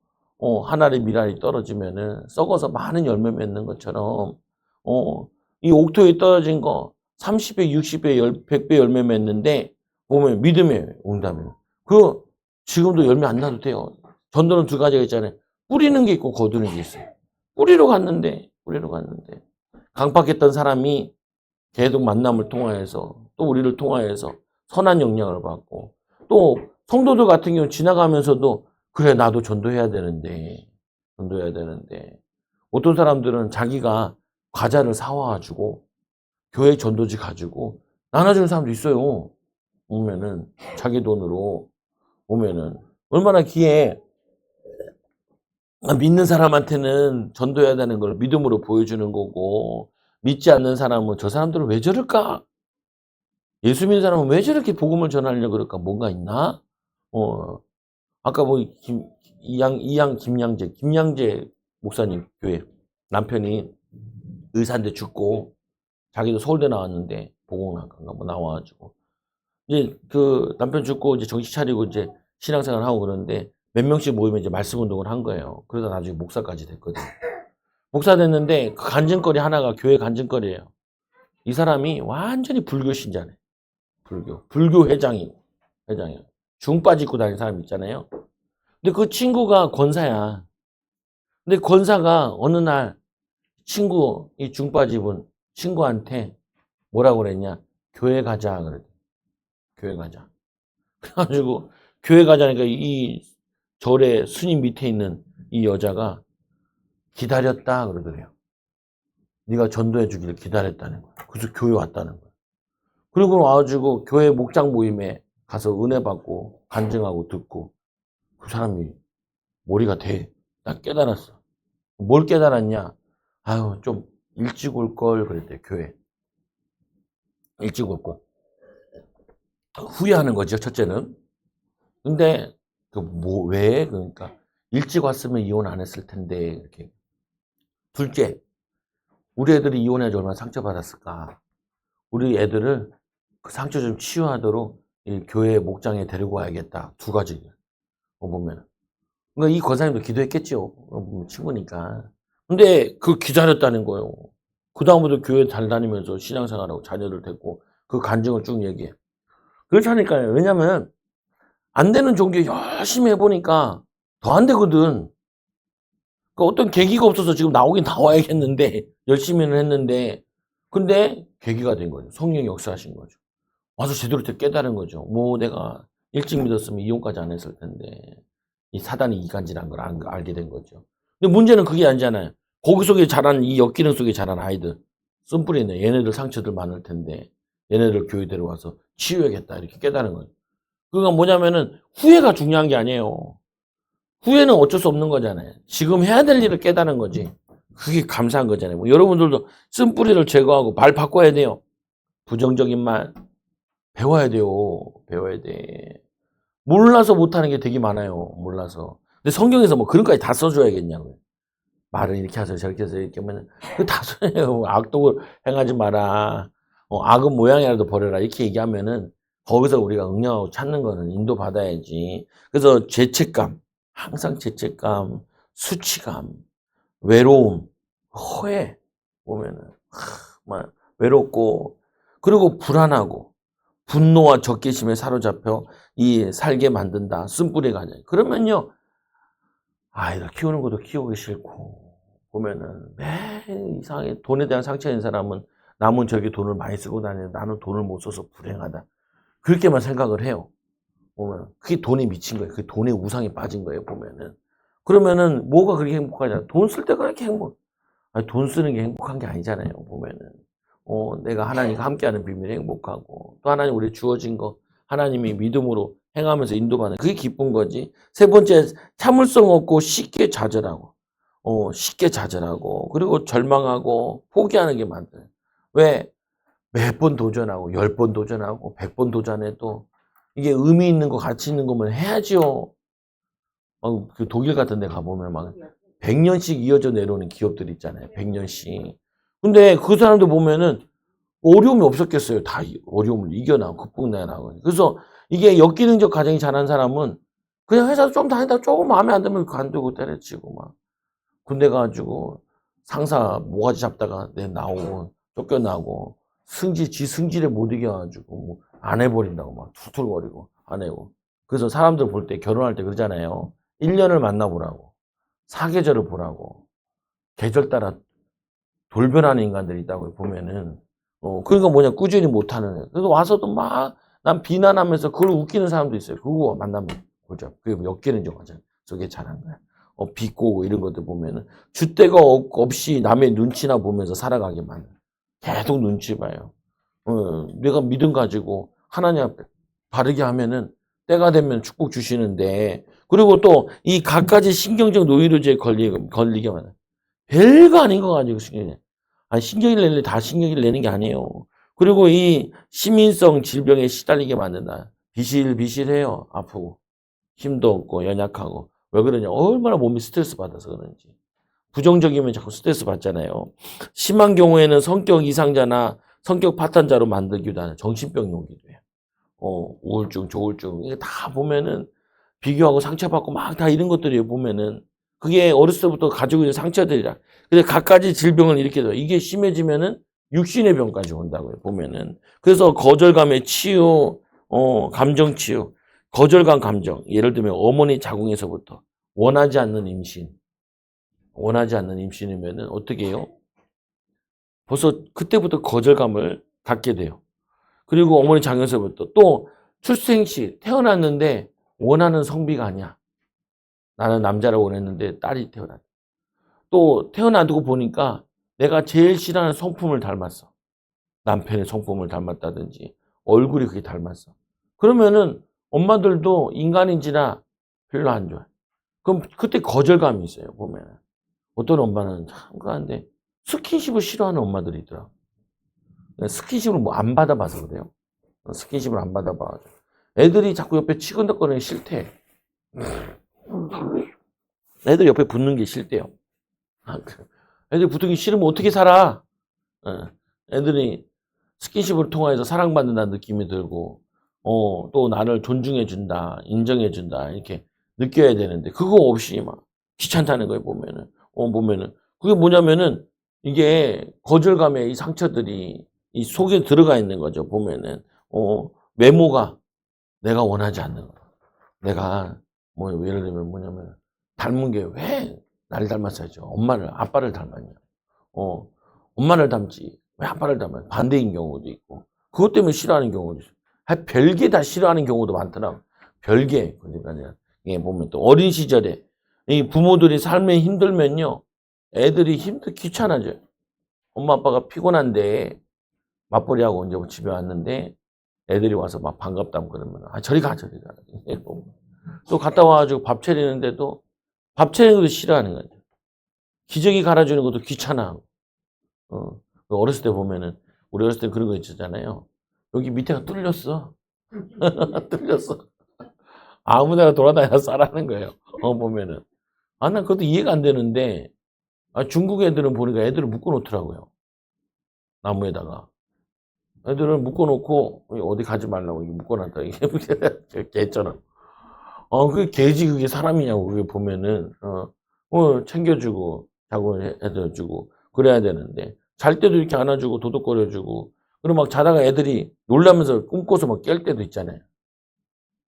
한 알의 밀알이 떨어지면은 썩어서 많은 열매 맺는 것처럼, 이 옥토에 떨어진 거 30배, 60배, 100배 열매 맺는데, 보면 믿음의 응답이에요. 지금도 열매 안 나도 돼요. 전도는 두 가지가 있잖아요. 뿌리는 게 있고 거두는 게 있어요. 뿌리러 갔는데. 강팍했던 사람이 계속 만남을 통하여서, 또 우리를 통하여서 선한 영향을 받고, 또 성도들 같은 경우는 지나가면서도 그래 나도 전도해야 되는데 어떤 사람들은 자기가 과자를 사와가지고 교회 전도지 가지고 나눠주는 사람도 있어요. 보면은 자기 돈으로 보면은 얼마나 귀해. 믿는 사람한테는 전도해야 되는 걸 믿음으로 보여주는 거고, 믿지 않는 사람은 저 사람들은 왜 저럴까? 예수 믿는 사람은 왜 저렇게 복음을 전하려고 그럴까? 뭔가 있나? 아까 뭐 김양재 목사님 교회 남편이 의사인데 죽고 자기도 서울대 나왔는데 보건학과인가 뭐 나와가지고 이제 그 남편 죽고 이제 정신 차리고 이제 신앙생활 하고 그러는데 몇 명씩 모이면 이제 말씀 운동을 한 거예요. 그러다 나중에 목사까지 됐거든. 목사 됐는데 그 간증거리 하나가 교회 간증거리예요. 이 사람이 완전히 불교 신자네. 불교 회장이에요. 중 바지 입고 다니는 사람 있잖아요. 근데 그 친구가 권사야. 근데 권사가 어느 날 이 중바지 입은 친구한테 뭐라고 그랬냐? 교회 가자 그래. 교회 가자. 그래가지고 교회 가자니까 이 절에 스님 밑에 있는 이 여자가 기다렸다 그러더래요. 네가 전도해 주기를 기다렸다는 거야. 그래서 교회 왔다는 거야. 그리고 와가지고 교회 목장 모임에 가서 은혜 받고 간증하고 듣고 그 사람이 머리가 돼. 딱 깨달았어. 뭘 깨달았냐? 아유, 좀 일찍 올 걸 그랬대, 교회. 일찍 올 걸. 후회하는 거죠, 첫째는. 근데 왜? 그러니까 일찍 왔으면 이혼 안 했을 텐데 이렇게. 둘째, 우리 애들이 이혼해서 얼마나 상처받았을까? 우리 애들을 그 상처 좀 치유하도록 이 교회 목장에 데리고 와야겠다. 두 가지. 보면. 그러니까 이 권사님도 기도했겠죠. 친구니까. 근데 기다렸다는 거예요. 그다음부터 교회 잘 다니면서 신앙생활하고 자녀들 데리고 그 간증을 쭉 얘기해. 그렇다니까요. 왜냐면 안 되는 종교 열심히 해보니까 더 안 되거든. 그러니까 어떤 계기가 없어서 지금 나오긴 나와야겠는데 열심히는 했는데 근데 계기가 된 거죠. 성령이 역사하신 거죠. 와서 제대로 깨달은 거죠. 뭐 내가 일찍 믿었으면 이혼까지 안 했을 텐데 이 사단이 이간질한 걸 알게 된 거죠. 근데 문제는 그게 아니잖아요. 거기 속에 자란 이 역기능 속에 자란 아이들 쓴뿌리네. 얘네들 상처들 많을 텐데 얘네들 교회 데려와서 치유해야겠다 이렇게 깨달은 거죠. 그러니까 뭐냐면은 후회가 중요한 게 아니에요. 후회는 어쩔 수 없는 거잖아요. 지금 해야 될 일을 깨달은 거지. 그게 감사한 거잖아요. 뭐 여러분들도 쓴뿌리를 제거하고 말 바꿔야 돼요. 부정적인 말 배워야 돼요. 배워야 돼. 몰라서 못하는 게 되게 많아요. 몰라서. 근데 성경에서 뭐 그런까지 다 써줘야겠냐고요. 말을 이렇게 하세요. 저렇게 해서 이렇게 하면 그거 다 써요. 악독을 행하지 마라. 악은 모양이라도 버려라. 이렇게 얘기하면은 거기서 우리가 응용하고 찾는 거는 인도받아야지. 그래서 죄책감, 항상 죄책감, 수치감, 외로움, 허해 보면은 막 외롭고 그리고 불안하고 분노와 적개심에 사로잡혀 이 살게 만든다. 쓴뿌리가 아니야. 그러면요. 아이들 키우는 것도 키우기 싫고 보면은 매일 이상하게 돈에 대한 상처 있는 사람은 남은 저기 돈을 많이 쓰고 다니는데 나는 돈을 못 써서 불행하다. 그렇게만 생각을 해요. 보면 그게 돈에 미친 거예요. 그게 돈의 우상에 빠진 거예요. 보면은 그러면은 뭐가 그렇게 행복하냐? 돈 쓸 때가 그렇게 아니, 돈 쓰는 게 행복한 게 아니잖아요. 보면은 내가 하나님과 함께하는 비밀이 행복하고 또 하나님 우리 주어진 거 하나님이 믿음으로 행하면서 인도받는 그게 기쁜 거지. 세 번째 참을성 없고 쉽게 좌절하고 그리고 절망하고 포기하는 게 많아요. 왜? 몇 번 도전하고 10번 도전하고 100번 도전해도 이게 의미 있는 거 가치 있는 거면 해야지요. 그 독일 같은 데 가보면 막 100년씩 이어져 내려오는 기업들 있잖아요. 100년씩. 근데 그 사람들 보면은 어려움이 없었겠어요. 다 어려움을 이겨나가고 극복해나가고. 그래서 이게 역기능적 가정이 잘한 사람은 그냥 회사도 좀 다니다 조금 마음에 안 들면 관두고 때려치고 막. 군대 가가지고 상사 모가지 잡다가 내 나오고 쫓겨나고 지 승질에 못 이겨가지고 뭐 안 해버린다고 막 툴툴거리고 안 해고. 그래서 사람들 볼 때 결혼할 때 그러잖아요. 1년을 만나보라고. 사계절을 보라고. 계절 따라 돌변하는 인간들이 있다고 보면은. 그러니까 뭐냐, 꾸준히 못하는 애. 그래서 와서도 막 난 비난하면서 그걸 웃기는 사람도 있어요. 그거 만나면 보자. 그게 엮이는 정화죠. 저게 잘한 거야. 비꼬고 이런 것들 보면은 줏대가 없이 남의 눈치나 보면서 살아가게 만들. 계속 눈치 봐요. 내가 믿음 가지고 하나님 앞에 바르게 하면은 때가 되면 축복 주시는데, 그리고 또 이 갖가지 신경적 노이로제에 걸리게 만들. 별거 아닌 거 가지고 신경을 내는 다 신경을 내는 게 아니에요. 그리고 이 시민성 질병에 시달리게 만든다. 비실비실해요. 아프고 힘도 없고 연약하고. 왜 그러냐? 얼마나 몸이 스트레스 받아서 그런지. 부정적이면 자꾸 스트레스 받잖아요. 심한 경우에는 성격 이상자나 성격 파탄자로 만들기도 하는 정신병이 오기도 해요. 우울증, 조울증, 이게 다 보면은 비교하고 상처받고 막 다 이런 것들이 보면은 그게 어렸을 때부터 가지고 있는 상처들이라. 근데 갖가지 질병을 일으켜서 이게 심해지면은 육신의 병까지 온다고요, 보면은. 그래서 거절감의 치유, 감정 치유, 거절감 감정. 예를 들면 어머니 자궁에서부터 원하지 않는 임신이면은 어떻게 해요? 벌써 그때부터 거절감을 갖게 돼요. 그리고 어머니 자궁에서부터 또 출생 시 태어났는데 원하는 성비가 아니야. 나는 남자를 원했는데 딸이 태어났다. 또 태어나두고 보니까 내가 제일 싫어하는 성품을 닮았어. 남편의 성품을 닮았다든지 얼굴이 그게 닮았어. 그러면은 엄마들도 인간인지라 별로 안 좋아해. 그럼 그때 거절감이 있어요, 보면. 어떤 엄마는 참 그런데 스킨십을 싫어하는 엄마들이 있더라. 스킨십을 뭐 안 받아봐서 그래요. 스킨십을 안 받아봐. 애들이 자꾸 옆에 치근덕거리는 게 싫대. 애들 옆에 붙는 게 싫대요. 애들 붙는 게 싫으면 어떻게 살아? 애들이 스킨십을 통해서 사랑받는다는 느낌이 들고, 또 나를 존중해준다, 인정해준다, 이렇게 느껴야 되는데, 그거 없이 막 귀찮다는 거예요, 보면은. 그게 뭐냐면은, 이게 거절감의 이 상처들이 이 속에 들어가 있는 거죠, 보면은. 외모가 내가 원하지 않는 거. 내가, 예를 들면 뭐냐면, 닮은 게 왜 나를 닮았어야죠? 아빠를 닮았냐? 엄마를 닮지. 왜 아빠를 닮아요? 반대인 경우도 있고. 그것 때문에 싫어하는 경우도 있어요. 별게 다 싫어하는 경우도 많더라고. 별게. 그러니까 이게 보면 또 어린 시절에 이 부모들이 삶에 힘들면요. 애들이 귀찮아져요. 엄마 아빠가 피곤한데 맞벌이하고 이제 집에 왔는데 애들이 와서 막 반갑다고 그러면 저리 가. 또 갔다 와가지고 밥 차리는데도 밥 차리는 것도 싫어하는 거죠. 기저귀 갈아주는 것도 귀찮아하고. 어렸을 때 보면은, 우리 어렸을 때 그런 거 있었잖아요. 여기 밑에가 뚫렸어. 뚫렸어. 아무 데나 돌아다녀 싸라는 거예요. 보면은. 난 그것도 이해가 안 되는데, 중국 애들은 보니까 애들을 묶어 놓더라고요. 나무에다가. 애들을 묶어 놓고, 어디 가지 말라고 묶어 놨다. 이게 개처럼. 그 개지 그게 사람이냐고, 그게 보면은, 챙겨주고, 자고 해줘주고, 그래야 되는데, 잘 때도 이렇게 안아주고, 도둑거려주고, 그리고 막 자다가 애들이 놀라면서 꿈꿔서 막 깰 때도 있잖아요.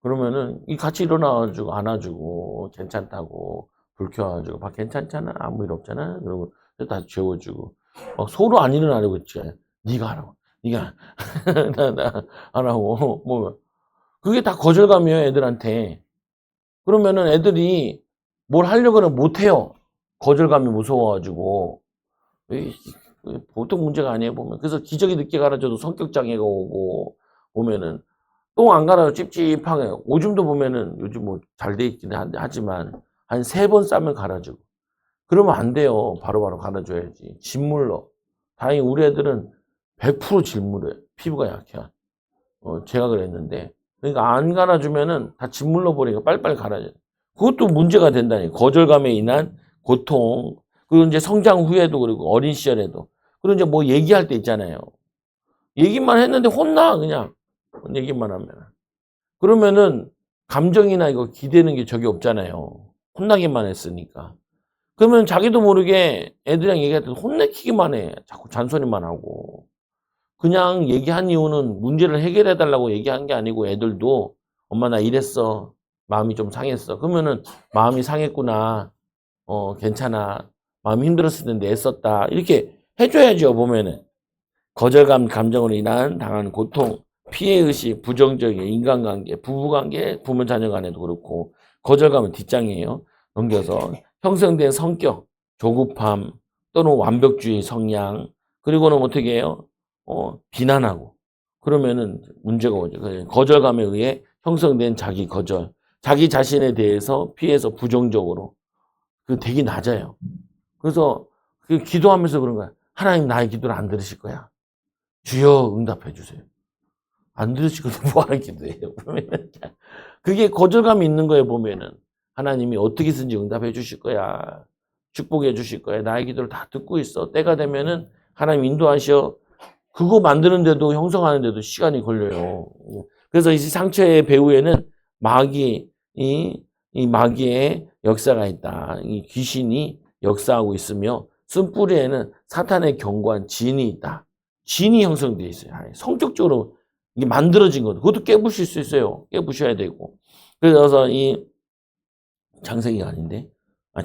그러면은, 같이 일어나가지고, 안아주고, 괜찮다고, 불 켜가지고, 막 괜찮잖아? 아무 일 없잖아? 그러고, 다 재워주고, 막 서로 안 일어나려고 했지. 네가 하라고. 네가, 나 하라고. 그게 다 거절감이에요, 애들한테. 그러면은 애들이 뭘 하려고 하면 못해요. 거절감이 무서워가지고. 보통 문제가 아니에요, 보면. 그래서 기저귀 늦게 갈아줘도 성격장애가 오고, 보면은, 똥 안 갈아요, 찝찝하게. 오줌도 보면은, 요즘 뭐 잘 돼 있긴 하지만, 한 3번 싸면 갈아주고. 그러면 안 돼요. 바로바로 갈아줘야지. 짓물러. 다행히 우리 애들은 100% 짓물러요. 피부가 약해. 제가 그랬는데. 그러니까 안 갈아주면은 다 짓물러 버리니까 빨리빨리 갈아줘요. 그것도 문제가 된다니. 거절감에 인한 고통. 그리고 이제 성장 후에도 그리고 어린 시절에도. 그리고 이제 뭐 얘기할 때 있잖아요. 얘기만 했는데 혼나, 그냥. 얘기만 하면. 그러면은 감정이나 이거 기대는 게 적이 없잖아요. 혼나기만 했으니까. 그러면 자기도 모르게 애들이랑 얘기할 때 혼내키기만 해. 자꾸 잔소리만 하고. 그냥 얘기한 이유는 문제를 해결해 달라고 얘기한 게 아니고 애들도 엄마 나 이랬어. 마음이 좀 상했어. 그러면은 마음이 상했구나. 괜찮아. 마음이 힘들었을 텐데 애썼다. 이렇게 해줘야죠, 보면은. 거절감 감정으로 인한 당하는 고통, 피해의식, 부정적인 인간관계, 부부관계, 부모 자녀 간에도 그렇고, 거절감은 뒷장이에요. 넘겨서 형성된 성격, 조급함, 또는 완벽주의 성향, 그리고는 어떻게 해요? 비난하고. 그러면은 문제가 오죠. 거절감에 의해 형성된 자기 거절, 자기 자신에 대해서 피해서 부정적으로. 그 되게 낮아요. 그래서 그 기도하면서 그런 거야. 하나님 나의 기도를 안 들으실 거야. 주여 응답해 주세요. 안 들으시거든 뭐하는 기도예요. 그러면 그게 거절감이 있는 거예요. 보면은 하나님이 어떻게든지 응답해 주실 거야. 축복해 주실 거야. 나의 기도를 다 듣고 있어. 때가 되면은 하나님 인도하셔. 그거 만드는데도 형성하는데도 시간이 걸려요. 그래서 이 상처의 배후에는 마귀 이 마귀의 역사가 있다. 이 귀신이 역사하고 있으며 쓴뿌리에는 사탄의 견고한 진이 있다. 진이 형성되어 있어요. 성격적으로 이게 만들어진 거죠. 그것도 깨부실 수 있어요. 깨부셔야 되고. 그래서 이 창세기가 아닌데,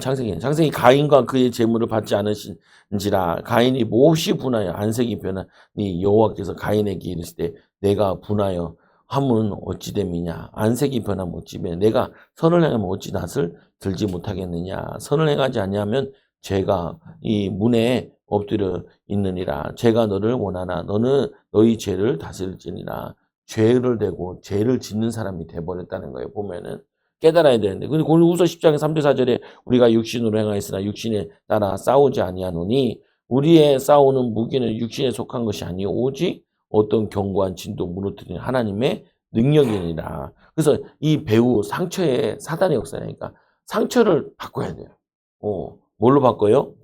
창세기 가인과 그의 재물을 받지 않으신지라 가인이 몹시 분하여 안색이 변하니 여호와께서 가인에게 이르실 때 내가 분하여 함은 어찌 됨이냐 안색이 변하면 어찌 됨이냐 내가 선을 행하면 어찌 낯을 들지 못하겠느냐 선을 행하지 아니하면 죄가 이 문에 엎드려 있느니라 죄가 너를 원하나 너는 너희 죄를 다스릴지니라 죄를 대고 죄를 짓는 사람이 돼버렸다는 거예요. 보면은 깨달아야 되는데. 근데 골로새서 10장의 3절 4절에 우리가 육신으로 행하였으나 육신에 따라 싸우지 아니하노니 우리의 싸우는 무기는 육신에 속한 것이 아니요 오직 어떤 견고한 진도 무너뜨리는 하나님의 능력이니라. 그래서 이 배후 상처의 사단의 역사니까 상처를 바꿔야 돼요. 뭘로 바꿔요?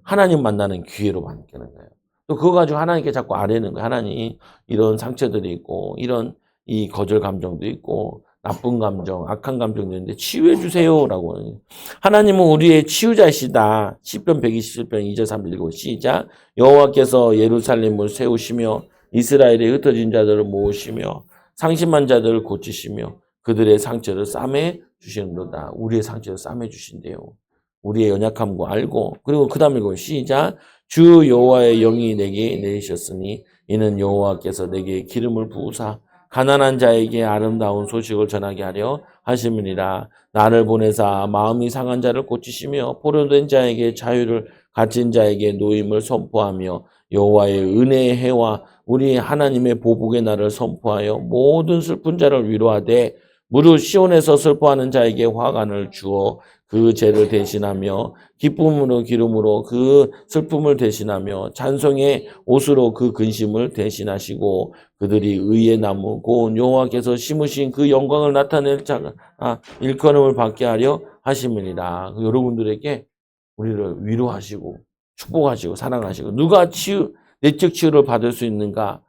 하나님 만나는 기회로 바뀌는 거예요. 또 그거 가지고 하나님께 자꾸 아뢰는 거예요. 하나님 이런 상처들이 있고 이런 이 거절 감정도 있고 나쁜 감정, 악한 감정도 있는데 치유해 주세요라고. 하나님은 우리의 치유자시다. 시편 127편 2절 3절 읽고 시작. 여호와께서 예루살렘을 세우시며 이스라엘의 흩어진 자들을 모으시며 상심한 자들을 고치시며 그들의 상처를 싸매 주시는도다. 우리의 상처를 싸매 주신대요. 우리의 연약함과 알고 그리고 그 다음에 읽고 시작. 주 여호와의 영이 내게 내리셨으니 이는 여호와께서 내게 기름을 부으사 가난한 자에게 아름다운 소식을 전하게 하려 하심이니라. 나를 보내사 마음이 상한 자를 고치시며 포로된 자에게 자유를 갇힌 자에게 노임을 선포하며 여호와의 은혜의 해와 우리 하나님의 보복의 날을 선포하여 모든 슬픈 자를 위로하되 무릇 시온에서 슬퍼하는 자에게 화관을 주어 그 죄를 대신하며 기쁨으로 기름으로 그 슬픔을 대신하며 찬송의 옷으로 그 근심을 대신하시고 그들이 의의 나무 곧 여호와께서 심으신 그 영광을 나타낼 자가 일컬음을 받게 하려 하심이니라. 여러분들에게 우리를 위로하시고 축복하시고 사랑하시고 누가 내적 치유를 받을 수 있는가?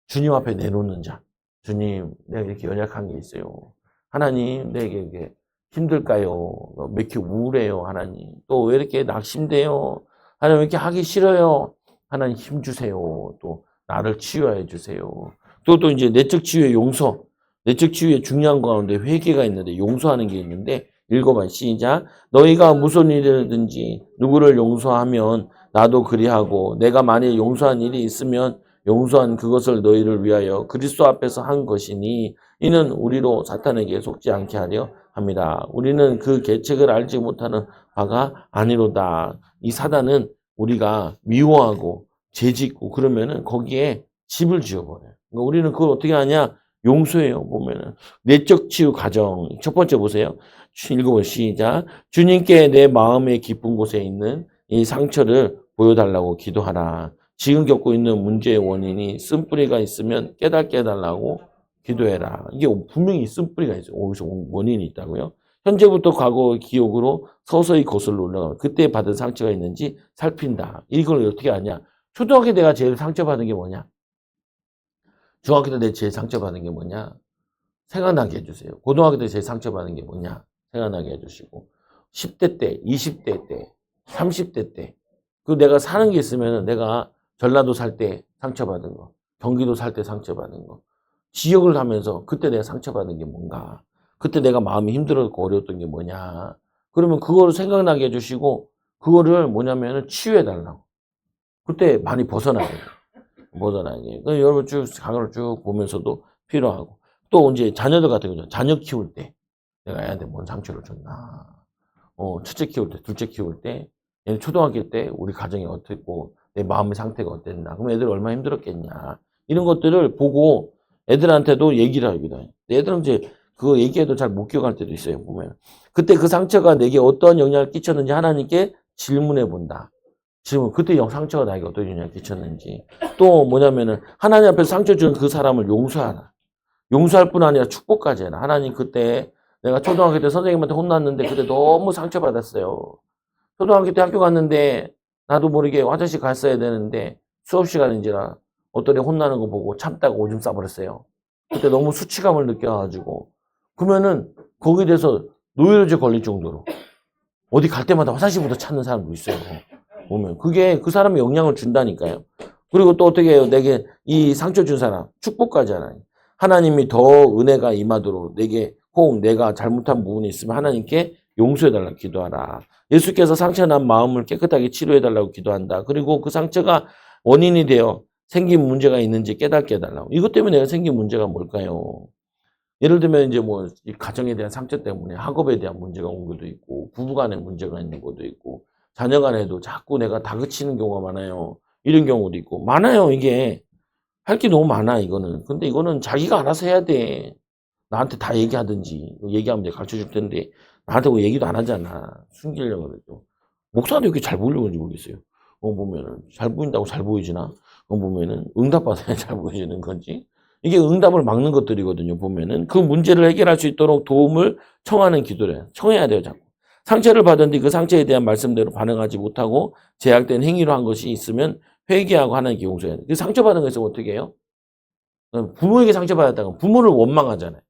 주님 앞에 내놓는 자. 주님, 내가 이렇게 연약한 게 있어요. 하나님, 내게 이게 힘들까요? 왜 이렇게 우울해요, 하나님? 또 왜 이렇게 낙심돼요? 하나님, 왜 이렇게 하기 싫어요? 하나님, 힘 주세요. 또 나를 치유해 주세요. 또 이제 내적 치유의 용서. 내적 치유의 중요한 가운데 회개가 있는데 용서하는 게 있는데 읽어봐 시작. 너희가 무슨 일이든지 누구를 용서하면 나도 그리하고 내가 만일 용서한 일이 있으면 용서한 그것을 너희를 위하여 그리스도 앞에서 한 것이니 이는 우리로 사탄에게 속지 않게 하려 합니다. 우리는 그 계책을 알지 못하는 바가 아니로다. 이 사단은 우리가 미워하고 죄짓고 그러면은 거기에 집을 지어버려요. 그러니까 우리는 그걸 어떻게 하냐? 용서해요. 보면은 내적 치유 과정 첫 번째 보세요. 읽어보세요. 시작. 주님께 내 마음의 깊은 곳에 있는 이 상처를 보여달라고 기도하라. 지금 겪고 있는 문제의 원인이 쓴뿌리가 있으면 깨닫게 해달라고 기도해라. 이게 분명히 쓴뿌리가 있어요. 여기서 원인이 있다고요. 현재부터 과거의 기억으로 서서히 거슬러 올라가. 그때 받은 상처가 있는지 살핀다. 이걸 어떻게 하냐? 초등학교 내가 제일 상처받은 게 뭐냐? 중학교 때 내가 제일 상처받은 게 뭐냐? 생각나게 해주세요. 고등학교 때 제일 상처받은 게 뭐냐? 생각나게 해주시고 10대 때, 20대 때, 30대 때 그 내가 사는 게 있으면 내가 전라도 살 때 상처받은 거, 경기도 살 때 상처받은 거, 지역을 가면서 그때 내가 상처받은 게 뭔가, 그때 내가 마음이 힘들었고 어려웠던 게 뭐냐. 그러면 그거를 생각나게 해주시고 그거를 뭐냐면은 치유해달라고. 그때 많이 벗어나게. 벗어나게. 여러분 쭉 강의를 쭉 보면서도 필요하고. 또 이제 자녀들 같은 거죠. 자녀 키울 때 내가 애한테 뭔 상처를 줬나. 첫째 키울 때, 둘째 키울 때, 얘는 초등학교 때 우리 가정이 어땠고 내 마음의 상태가 어땠나. 그럼 애들 얼마나 힘들었겠냐. 이런 것들을 보고 애들한테도 얘기를 하기도 해요. 애들은 이제 그거 얘기해도 잘 못 기억할 때도 있어요. 보면 그때 그 상처가 내게 어떤 영향을 끼쳤는지 하나님께 질문해 본다. 질문. 그때 상처가 나에게 어떤 영향을 끼쳤는지. 또 뭐냐면은 하나님 앞에서 상처 준 그 사람을 용서하라. 용서할 뿐 아니라 축복까지 해라. 하나님 그때 내가 초등학교 때 선생님한테 혼났는데 그때 너무 상처받았어요. 초등학교 때 학교 갔는데 나도 모르게 화장실 갔어야 되는데 수업 시간인지라 어떤 애 혼나는 거 보고 참다가 오줌 싸버렸어요. 그때 너무 수치감을 느껴가지고 그러면은 거기에 대해서 노이로제 걸릴 정도로 어디 갈 때마다 화장실부터 찾는 사람도 있어요. 보면 그게 그 사람에 영향을 준다니까요. 그리고 또 어떻게 해요? 내게 이 상처 준 사람 축복까지 하나님. 하나님이 더 은혜가 임하도록 내게 혹 내가 잘못한 부분이 있으면 하나님께 용서해달라고 기도하라. 예수께서 상처난 마음을 깨끗하게 치료해달라고 기도한다. 그리고 그 상처가 원인이 되어 생긴 문제가 있는지 깨닫게 해달라고. 이것 때문에 내가 생긴 문제가 뭘까요? 예를 들면 이제 뭐 이 가정에 대한 상처 때문에 학업에 대한 문제가 온 것도 있고 부부간에 문제가 있는 것도 있고 자녀간에도 자꾸 내가 다그치는 경우가 많아요. 이런 경우도 있고 많아요. 이게 할 게 너무 많아 이거는. 근데 이거는 자기가 알아서 해야 돼. 나한테 다 얘기하든지 얘기하면 내가 가르쳐 줄 텐데 나한테 왜 얘기도 안 하잖아. 숨기려고 그래도. 목사도 이렇게 잘 보이려고 그런지 모르겠어요. 보면은 잘 보인다고 잘 보이지나? 보면은 응답받아야 잘 보이는 건지. 이게 응답을 막는 것들이거든요. 보면은 그 문제를 해결할 수 있도록 도움을 청하는 기도를 청해야 돼요. 자꾸. 상처를 받은 뒤 그 상처에 대한 말씀대로 반응하지 못하고 제약된 행위로 한 것이 있으면 회개하고 하나님께 용서해야 돼요. 그 상처받은 것에서 어떻게 해요? 부모에게 상처받았다가 부모를 원망하잖아요.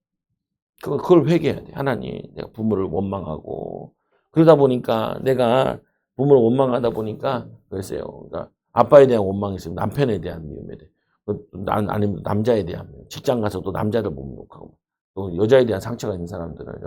그걸 회개해야 돼. 하나님, 내가 부모를 원망하고. 그러다 보니까 내가 부모를 원망하다 보니까, 글쎄요. 그러니까 아빠에 대한 원망이 있으면 남편에 대한 미움에 대해. 아니면 남자에 대한 미움. 직장 가서 또 남자를 못 욕하고. 또 여자에 대한 상처가 있는 사람들은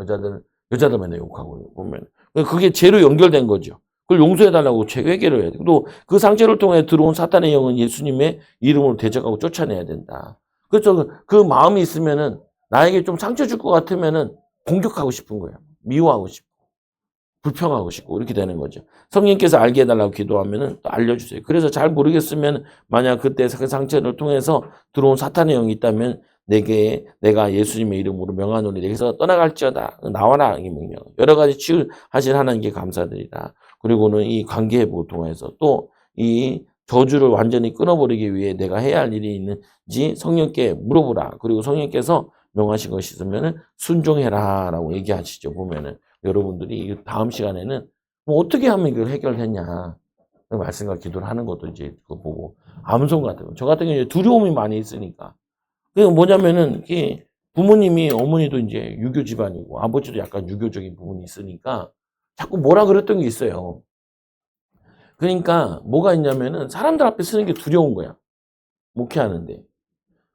여자들 맨날 욕하고 보면. 그게 죄로 연결된 거죠. 그걸 용서해달라고 회개를 해야 돼. 또 그 상처를 통해 들어온 사탄의 영은 예수님의 이름으로 대적하고 쫓아내야 된다. 그렇죠. 그 마음이 있으면은 나에게 좀 상처 줄 것 같으면은 공격하고 싶은 거예요. 미워하고 싶고, 불평하고 싶고, 이렇게 되는 거죠. 성령께서 알게 해달라고 기도하면은 또 알려주세요. 그래서 잘 모르겠으면 만약 그때 그 상처를 통해서 들어온 사탄의 영이 있다면 내가 예수님의 이름으로 명하노니 내게서 떠나갈지어다. 나와라. 이 명령. 여러 가지 치유하신 하나님께 감사드리다. 그리고는 이 관계 회복을 통해서 또 이 저주를 완전히 끊어버리기 위해 내가 해야 할 일이 있는지 성령께 물어보라. 그리고 성령께서 명하신 것이 있으면 순종해라 라고 얘기하시죠. 보면은 여러분들이 다음 시간에는 뭐 어떻게 하면 이걸 해결했냐 말씀과 기도를 하는 것도 이제 그거 보고 암송 같은 거. 저 같은 경우에 두려움이 많이 있으니까 그게 뭐냐면은 이게 부모님이 어머니도 이제 유교 집안이고 아버지도 약간 유교적인 부분이 있으니까 자꾸 뭐라 그랬던 게 있어요. 그러니까 뭐가 있냐면은 사람들 앞에 쓰는 게 두려운 거야. 목회하는데.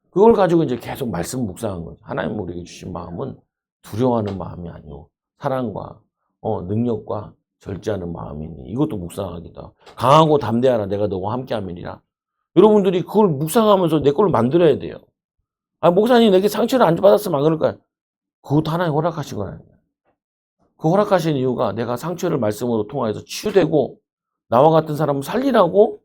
그걸 가지고 이제 계속 말씀 묵상한 거죠. 하나님 우리에게 주신 마음은 두려워하는 마음이 아니고 사랑과 능력과 절제하는 마음이니 이것도 묵상하기도 하고 강하고 담대하라 내가 너와 함께함이니라. 여러분들이 그걸 묵상하면서 내 걸로 만들어야 돼요. 아 목사님 내게 상처를 안 받았으면 안 그럴까요? 그것도 하나님 허락하신 거라는 거예요. 그 허락하신 이유가 내가 상처를 말씀으로 통하여서 치유되고 나와 같은 사람을 살리라고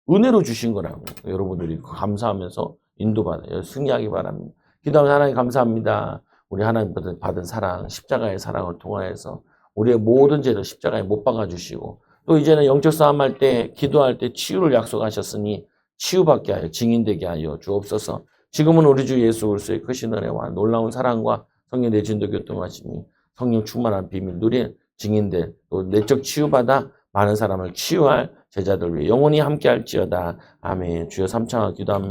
은혜로 주신 거라고. 여러분들이 감사하면서 인도받아요. 승리하기 바랍니다. 기도하면 하나님 감사합니다. 우리 하나님 받은 사랑, 십자가의 사랑을 통하여서 우리의 모든 죄를 십자가에 못 박아주시고 또 이제는 영적 싸움할 때 기도할 때 치유를 약속하셨으니 치유받게 하여 증인되게 하여 주옵소서. 지금은 우리 주 예수 그리스도의 크신 은혜와 놀라운 사랑과 성령 내진도 교통하심이 성령 충만한 비밀 누린 증인들 또 내적 치유받아 많은 사람을 치유할 제자들 위해 영원히 함께할지어다. 아멘. 주여 삼창하 기도합니다.